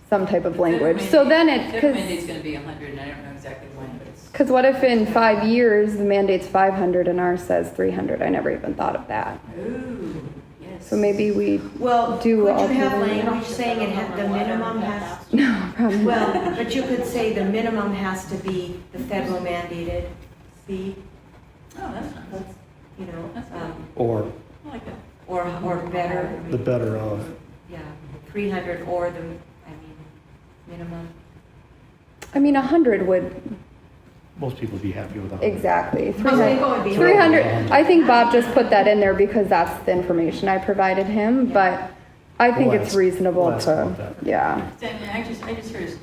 some type of Federal language. mandate- So then it, Federal because mandate's going to be 100, and I don't know exactly when, but it's. what if in 5 years the mandate's 500 and ours says 300? I never even thought of that. Ooh, yes. So maybe we, Well, do could you have alternate- language saying it had, the minimum has, no problem. well, but you could say the minimum has to be the federal mandated speed, Oh, that's nice. you know, That's good. Or I like that. or better, the better of. yeah, 300 or the, I mean, minimum. I mean, 100 would, Most people would be happy with 100. exactly. Most people would be 300, I think Bob just put that in there because that's the information I provided him, but I think We'll it's ask- reasonable we'll ask about to, that. yeah. I just heard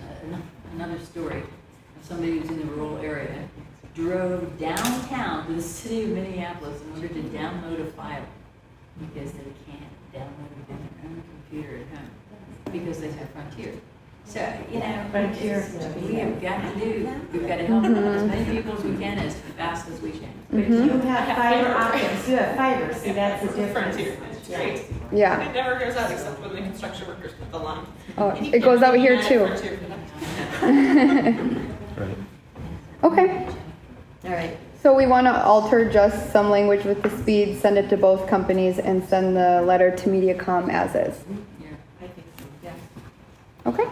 another story of somebody who's in the rural area, drove downtown to the city of Minneapolis in order to download a file because they can't download it on their own computer at home because they have Frontier. So, Frontier. we have got to do, we've got to help as many people as we can as fast as we can. You have fiber optics, you have fiber, see, that's the difference. Frontier, it's great. Yeah. It never goes out except when the construction workers put the line. Oh, And you it goes can't out here add too. Frontier for them. Right. Okay. All right, So we want to alter just some language with the speed, send it to both companies, and send the letter to MediaCom as is. Yeah. I think so, yeah. Okay?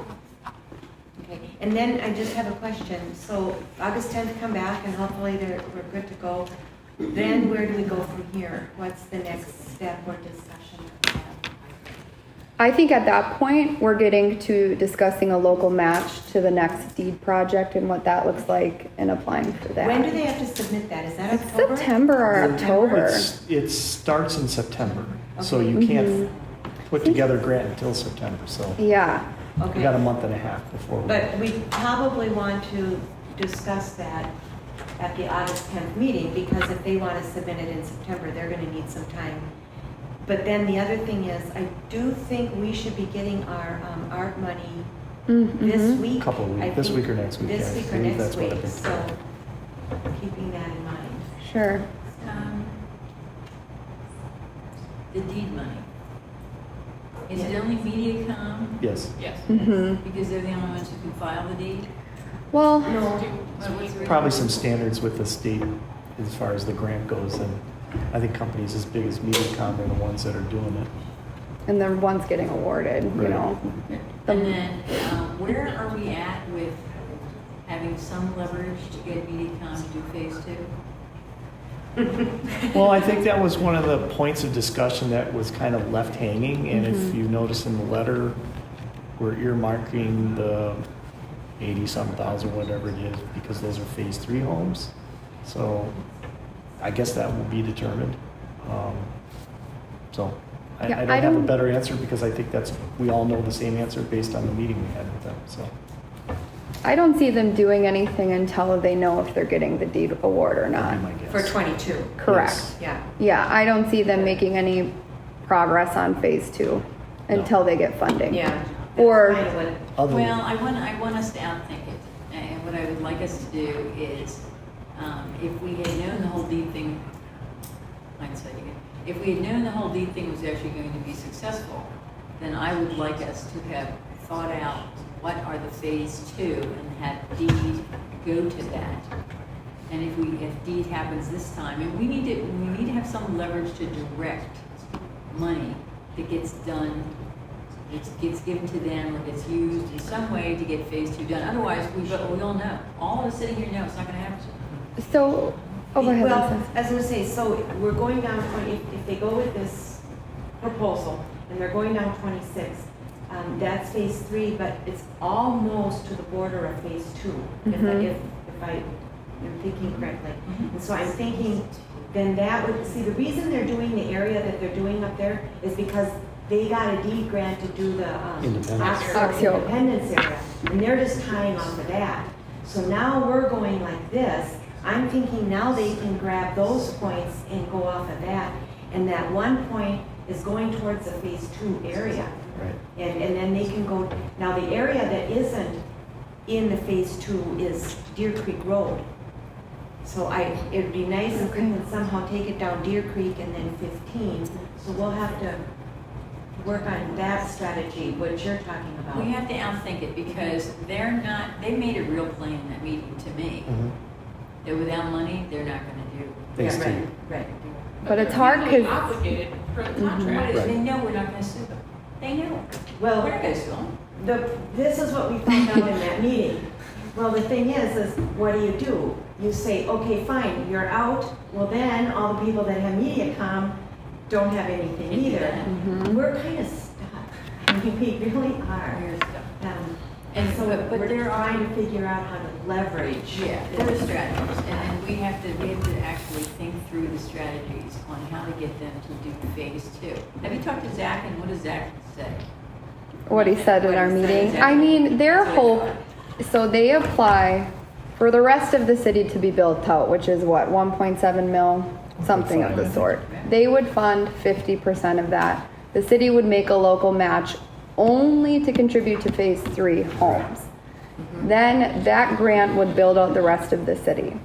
Okay, and then I just have a question. So August 10th come back and hopefully we're good to go. Then where do we go from here? What's the next step or discussion? I think at that point, we're getting to discussing a local match to the next deed project and what that looks like and applying for that. When do they have to submit that? Is that It's October? September or September? October. It starts in September, so Okay. you can't put together a grant until September, so Yeah. we got a Okay, month and a half before. but we probably want to discuss that at the August 10th meeting, because if they want to submit it in September, they're going to need some time. But then the other thing is, I do think we should be getting our art money this Mhm. week. Couple of weeks, I this think week or next week, This yeah, week I or believe next that's what week, I've been so told. keeping that in mind. Sure. The deed money. Is it only MediaCom Yes, Yes. hmm because they're the only ones who can file the deed? Well, No, What's the probably reason? some standards with the state as far as the grant goes, and I think companies as big as MediaCom are the ones that are doing it. and then one's getting awarded, you Right. know. And then, where are we at with having some leverage to get MediaCom to do phase 2? Well, I think that was one of the points of discussion that was kind of left hanging, and if Mhm. you notice in the letter, we're earmarking the 80-some thousand, whatever it is, because those are phase 3 homes. So I guess that will be determined. So Yeah, I I don't have a don't- better answer because I think we all know the same answer based on the meeting we had with them, so. I don't see them doing anything until they know if they're getting the deed award or not. That'd be my guess. for 22, Correct. yeah. Yeah, I don't see them making any progress on phase 2 until they get funding. Yeah. Or- That's kind of what- Other Well, I want us to outthink it. And what I would like us to do is, if we had known the whole deed thing, hindsight again, if we had known the whole deed thing was actually going to be successful, then I would like us to have thought out what are the phase 2 and have deed go to that. And if deed happens this time, and we need to have some leverage to direct money that gets done, it gets given to them or gets used in some way to get phase 2 done. Otherwise, we all know, all of us sitting here know it's not gonna happen. So, oh, go ahead, Well, Lisa. I was gonna say, so we're going down 20, if they go with this proposal, and they're going down 26, that's phase 3, but it's almost to the border of phase 2, Mhm. if I am thinking correctly. And so I'm thinking, then that would, see, the reason they're doing the area that they're doing up there is because they got a deed grant to do the Independence. Oxio. Independence area, and they're just tying off of that. So now we're going like this. I'm thinking now they can grab those points and go off of that, and that one point is going towards the phase 2 area. Right. And then they can go, now the area that isn't in the phase 2 is Deer Creek Road. So it'd be nice if we can somehow take it down Deer Creek and then 15. So we'll have to work on that strategy, what you're talking about. We have to outthink it because they made it real plain in that meeting to me, Mhm. that without money, they're not gonna do. Phase Yeah, 2. right. But it's hard They're legally 'cause- obligated per the What contract. is, Right. they know we're not gonna sue them. They know. Well, We're not gonna sue them. this is what we found out in that meeting. Well, the thing is what do? You say, okay, fine, you're out. Well, then all the people that have MediaCom don't have anything Can't do either. that. Mhm. We're kind of stuck. I mean, we really are. We're stuck. And so But we're there are- trying to figure out how to leverage. Yeah, there are strategies, and then we have to actually think through the strategies on how to get them to do phase 2. Have you talked to Zach, and what is Zach's say? What he said at our What he said meeting. exactly. I mean, their That's what I hope, so they apply for the rest of the city to be built out, which is what, 1.7 mil? Something of 1.5, I the think. sort. They would fund 50% of that. The city would make a local match only to contribute to phase 3 homes. Then that grant would build out the rest of the city.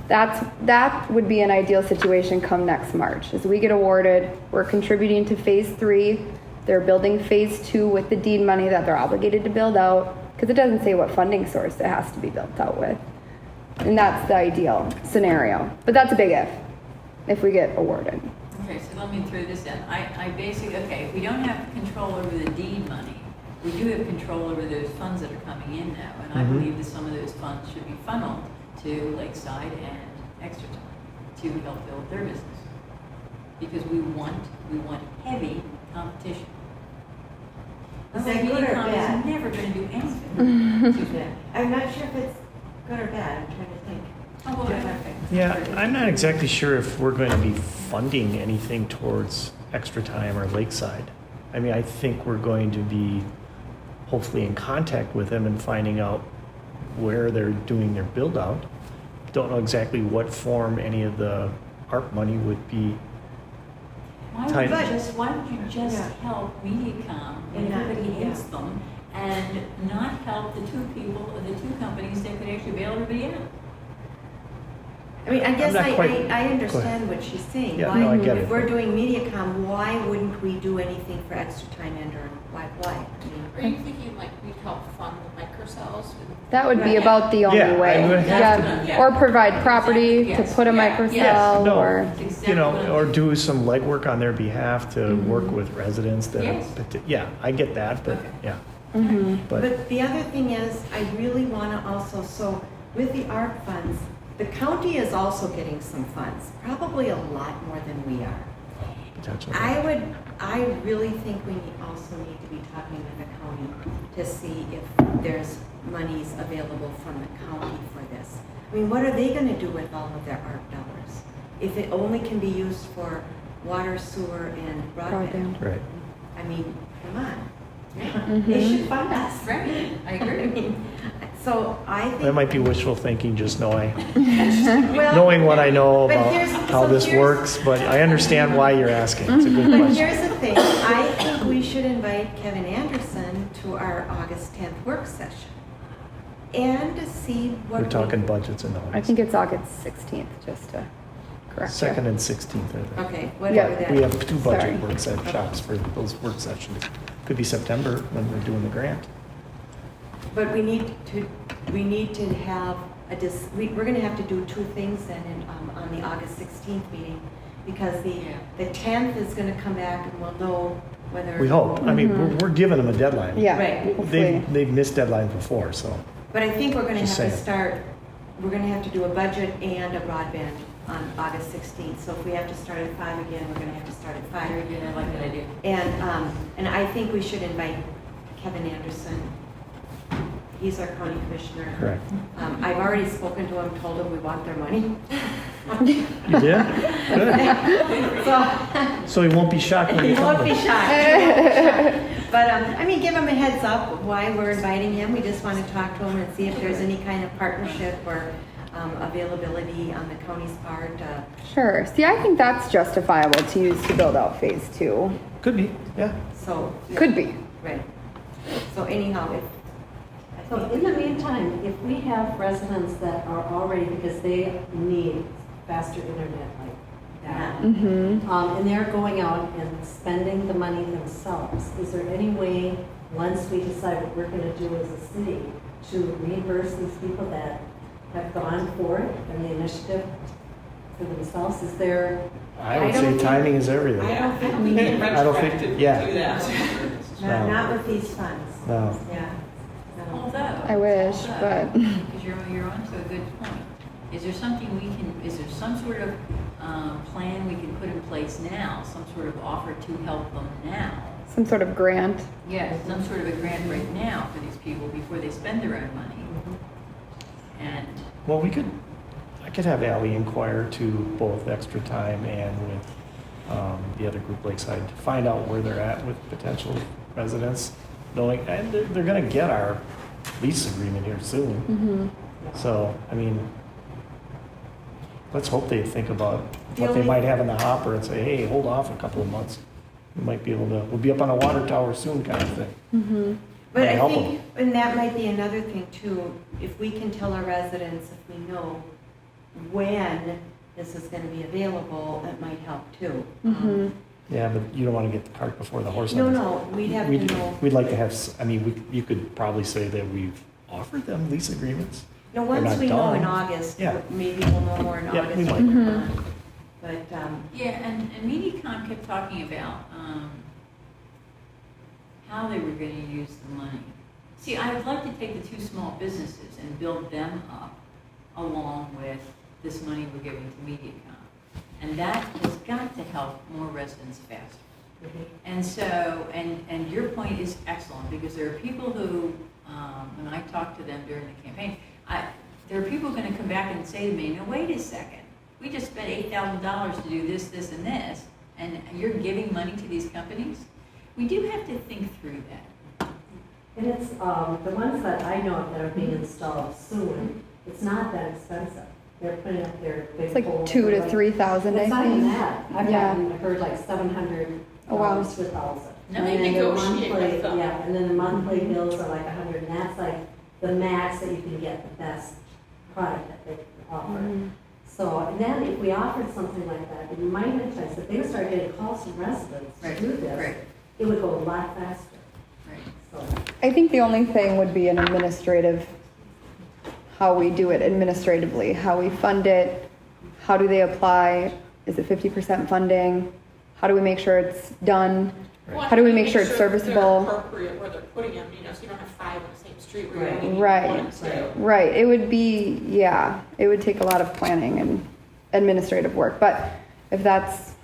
That would be an ideal situation come next March. As we get awarded, we're contributing to phase 3. They're building phase 2 with the deed money that they're obligated to build out, because it doesn't say what funding source it has to be built out with. And that's the ideal scenario. But that's a big if we get awarded. Okay, so let me throw this in. I basically, okay, if we don't have control over the deed money, we do have control over those funds that are coming in now. And I Mhm. believe that some of those funds should be funneled to Lakeside and Exeter to help build their business. Because we want heavy competition. Is that good or Mediacom bad? is never going to do anything. Yeah. I'm not sure if it's good or bad, I'm trying to think. Oh, well, okay. Yeah, I'm not exactly sure if we're going to be funding anything towards Extra Time or Lakeside. I mean, I think we're going to be hopefully in contact with them and finding out where they're doing their build out. Don't know exactly what form any of the ARP money would be. Why Tight. don't you just Yeah. help Mediacom when And not- everybody yeah. hates them, and not help the two companies that could actually bail everybody out? I mean, I guess not quite- I go understand what she's saying. Yeah, Why, no, I get if it. we're doing MediaCom, why wouldn't we do anything for Extra Time and or why? I Are mean, you thinking like we'd help fund the microcells? That would be Right. about the only Yeah, I way. would have Yeah, to- or provide property to Yes. put a Yeah. microcell Yes. No. or. That's You know, exactly or what do some legwork on their behalf to work with residents that, Yes. yeah, I get that, but Okay. yeah. Mhm. But but the other thing is, I really want to also, so with the ARP funds, the county is also getting some funds, probably a lot more than we are. potentially. I really think we also need to be talking with the county to see if there's monies available from the county for this. I mean, what are they going to do with all of their ARP dollars? If it only can be used for water, sewer, and broadband. Broadband. Right. I mean, come on. Mhm. They should fund us. Right, I I agree. mean, so I think. That might be wishful thinking, just knowing Well, knowing what I know but about here's- how so this here's- works, but I understand why you're asking. It's a good But question. here's the thing, I think we should invite Kevin Anderson to our August 10th work session and to see what. We're talking budgets in August. I think it's August 16th, just to correct you. 2nd and 16th, I think. Okay, whatever Yeah, that. We have two budget Sorry. workshops for those work sessions. Could be September when we're doing the grant. But we need to have we're gonna have to do two things then on the August 16th meeting. Because the 10th is gonna come back and we'll know whether. We hope. I mean, we're giving them a deadline. Yeah, Right. hopefully. They've missed deadlines before, so. But I think we're gonna have Just to saying. start, we're gonna have to do a budget and a broadband on August 16th. So if we have to start at 5 again, we're gonna have to start at 5. Very good, I like that idea. And I think we should invite Kevin Anderson. He's our county commissioner. Correct. I've already spoken to him, told him we want their money. You did? Good. So, So he won't be shocked when he you tell won't be him. shocked. He won't be shocked. But, I mean, give him a heads up why we're inviting him. We just want to talk to him and see if there's any kind of partnership or availability on the county's part. Sure. See, I think that's justifiable to use to build out phase 2. Could be, yeah. So. yeah, Could be. Right. So anyhow, So in the meantime, if we have residents that are already, because they need faster internet like that, Mm-hmm. and they're going out and spending the money themselves, is there any way, once we decide what we're gonna do as a city, to reimburse these people that have gone for it and the initiative for themselves? Is there, I would I don't say think- timing is everything. I don't think we We can, can I don't think- retroactively yeah. do that. not with these funds. No. Yeah. No. Although. I wish, but- Because you're onto a good point. Is there some sort of plan we can put in place now, some sort of offer to help them now? Some sort of grant. Yes, some sort of a grant right now for these people before they spend their own money. And, Well, I could have Ally inquire to both Extra Time and with the other group, Lakeside, to find out where they're at with potential residents, knowing, and they're gonna get our lease agreement here soon. So, I mean, let's hope they think about The what they only- might have in the hopper and say, hey, hold off a couple of months. We might be able to, we'll be up on a water tower soon kind of thing. But Might I help think, and that might be another thing too, if we can tell our residents, if we know when this is gonna be available, it might help too. Yeah, but you don't want to get the cart before the horse. No, on this. no, we'd have to We'd, know. we'd like to have, I mean, you could probably say that we've offered them lease agreements. No, They're once not we know in done. August, Yeah. maybe we'll know more in Yeah, August. we might. when they're done. But, Yeah, and MediaCom kept talking about how they were going to use the money. See, I would like to take the two small businesses and build them up along with this money we're giving to MediaCom. And that has got to help more residents faster. And so, and your point is excellent, because there are people who, when I talk to them during the campaign, there are people going to come back and say to me, no, wait a second, we just spent $8,000 to do this, this, and this, and you're giving money to these companies? We do have to think through that. And it's, the ones that I know of that are being installed soon, it's not that expensive. They're putting up their big It's like poles, 2,000 to like- 3,000, I It's not even think. that. I've Yeah. heard like $700 Oh, wow. to $1,000. No, And they then their negotiate monthly- with them. Yeah, and then the monthly bills are like 100, and that's like the max that you can get the best product that they can offer. So, and then if we offered something like that, it might entice, if they would start getting calls from residents to Right, do this, right. it would go a lot faster. Right. So, I think the only thing would be an administrative, how we do it administratively, how we fund it, how do they apply, is it 50% funding? How do we make sure it's done? Well, How do we make sure it's They're serviceable? appropriate where they're putting them, so you don't have 5 on the same street where you Right. only need Right. 1 and 2. Right, it would be, yeah, it would take a lot of planning and administrative work, but if that's,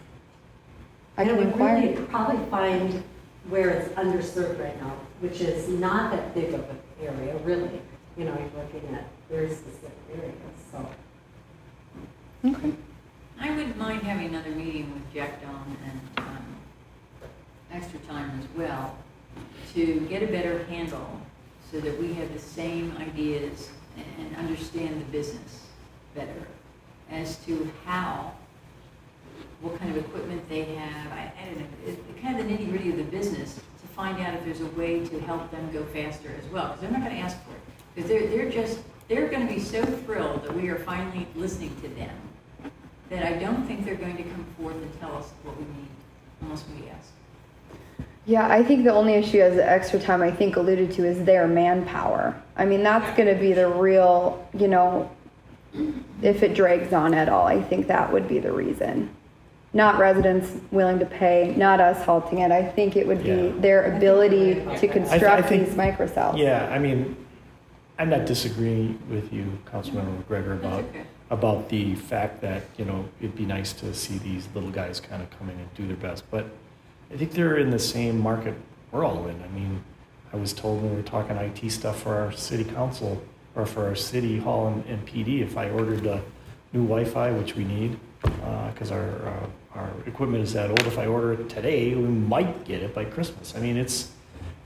I and can it would inquire. really probably find where it's underserved right now, which is not that big of an area, really. You know, you're looking at very specific areas, so. Okay. I wouldn't mind having another meeting with Jack Don and extra time as well to get a better handle so that we have the same ideas and understand the business better as to how, what kind of equipment they have. I don't know, it kind of the nitty gritty of the business to find out if there's a way to help them go faster as well, because they're not going to ask for it. Because they're going to be so thrilled that we are finally listening to them that I don't think they're going to come forth and tell us what we need unless we ask. Yeah, I think the only issue as the extra time I think alluded to is their manpower. I mean, that's going to be the real, if it drags on at all, I think that would be the reason. Not residents willing to pay, not us halting it. I think it would be Yeah. their ability to I construct think- these microcells. Yeah, I mean, I'm not disagreeing with you, Councilmember McGregor, That's about, okay. about the fact that, it'd be nice to see these little guys kind of come in and do their best. But I think they're in the same market we're all in. I mean, I was told when we were talking IT stuff for our city council, or for our city hall and PD, if I ordered a new Wi-Fi, which we need, because our equipment is that old, if I order it today, we might get it by Christmas. I mean,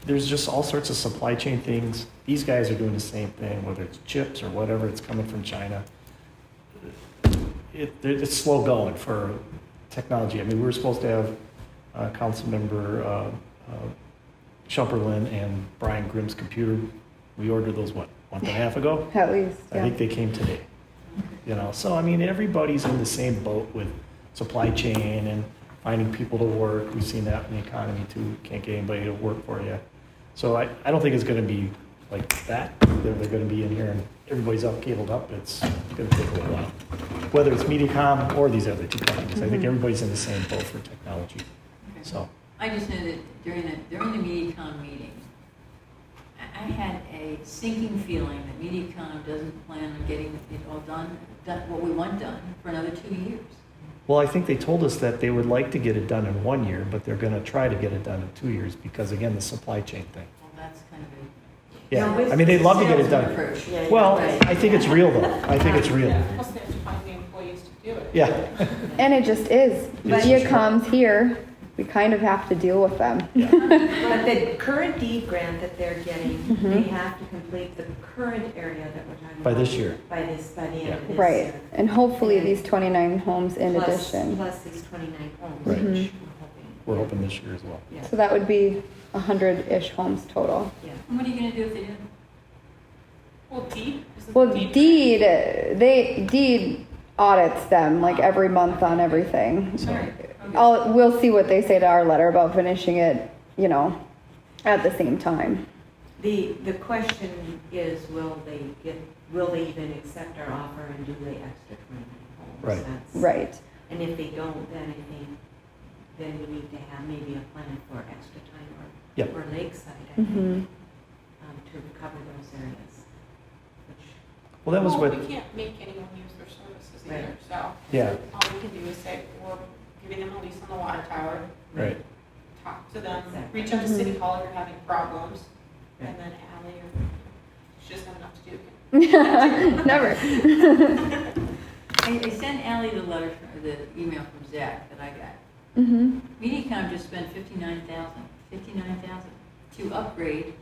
there's just all sorts of supply chain things. These guys are doing the same thing, whether it's chips or whatever, it's coming from China. It's slow going for technology. I mean, we were supposed to have Councilmember Shumperlin and Brian Grimm's computer. We ordered those, month and a half ago? At least, I yeah. think they came today. So I mean, everybody's in the same boat with supply chain and finding people to work. We've seen that in the economy too. Can't get anybody to work for you. So I don't think it's going to be like that. They're going to be in here and everybody's up, cabled up. It's going to take a little while. Whether it's MediaCom or these other two companies, I think everybody's in the same boat for technology. Okay. So I just know that during the MediaCom meeting, I had a sinking feeling that MediaCom doesn't plan on getting it all done, what we want done, for another 2 years. well, I think they told us that they would like to get it done in 1 year, but they're going to try to get it done in 2 years because, again, the supply chain thing. Well, that's kind of a. Yeah, I mean, they'd love to get it done. Approach. Well, I think it's real though. I think it's real. Plus they have to find the employees to do it. Yeah. And it just is. But- Mediacom's here. We kind of have to deal with them. But the current deed grant that they're getting, Mhm. they have to complete the current area that we're talking about. By this year. By the end of this Right. year. And hopefully these 29 homes in Plus- addition. Plus these 29 homes, Right. which We're hoping this year as well. Yeah, So that would be 100-ish homes total. yeah. And what are you gonna do if they didn't? Well, deed? Isn't Well, the deed audits them like every month on everything. All right, okay. We'll see what they say to our letter about finishing it, at the same time. The question is, will they even accept our offer and do the extra 29 homes? Right. That's- Right. And if they don't, then I think, then we need to have maybe a plan for extra time Yep. or lakeside, I Mhm. think, to cover those areas. Which, Well, that was Well, what, we can't make anyone use their services either, Right. so yeah, all we can do is say, we're giving them a lease on the water tower, right. talk to them, Exactly. reach out to Mhm. City Hall if you're having problems, Right. and then Ally, she doesn't have enough to do. Never. I sent Ally the letter, the email from Zach that I got. Mhm. Mediacom just spent $59,000 to upgrade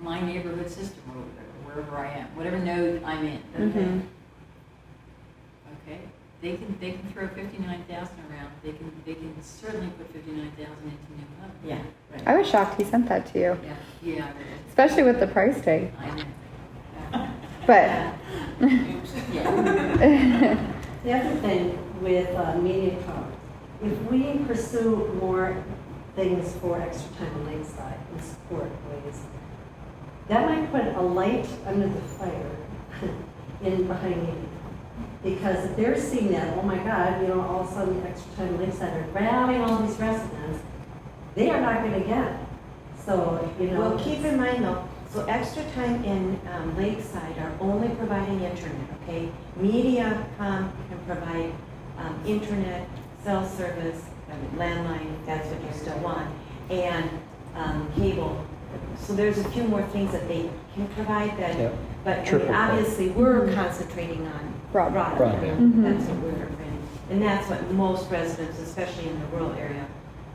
my neighborhood system or wherever I am, whatever node I'm in. Mhm. Okay, they can throw 59,000 around. They can certainly put 59,000 into new hub. yeah, right. I was shocked he sent that to you, Yeah, especially with the price tag. I know. But Oops. Yeah. The other thing with Mediacom, if we pursue more things for extra time on Lakeside and support ways, that might put a light under the fire in behind Mediacom. Because if they're seeing that, oh my God, all of a sudden extra time on Lakeside are grabbing all these residents, they are not gonna get it. So, Well, keep in mind though, so extra time in Lakeside are only providing internet, okay? Mediacom can provide internet, cell service, landline, if that's what you still want, and cable. So there's a few more things that they can provide that, Yep. but I mean, Triple play. obviously, we're concentrating on Broadband. Broadband. Mhm. That's what we're, and that's what most residents, especially in the rural area,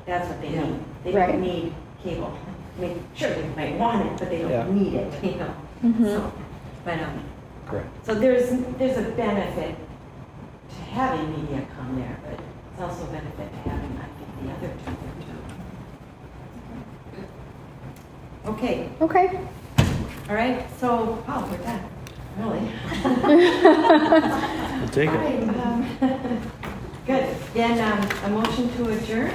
that's what they Yeah. need. They Right. don't need cable. I mean, sure, they might want it, but they Yeah. don't need it, Mhm. So, but, Correct. so there's a benefit to having Mediacom there, but it's also a benefit to having, I think, the other two there too. Okay, okay. all right, so, oh, we're done, really? We'll take All it. right, good. Then a motion to adjourn?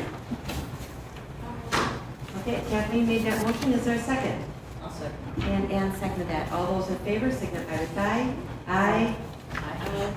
Okay, Kathleen made that motion. Is there a second? I'll second. And Ann seconded that. All those in favor signify with aye. Aye. Aye.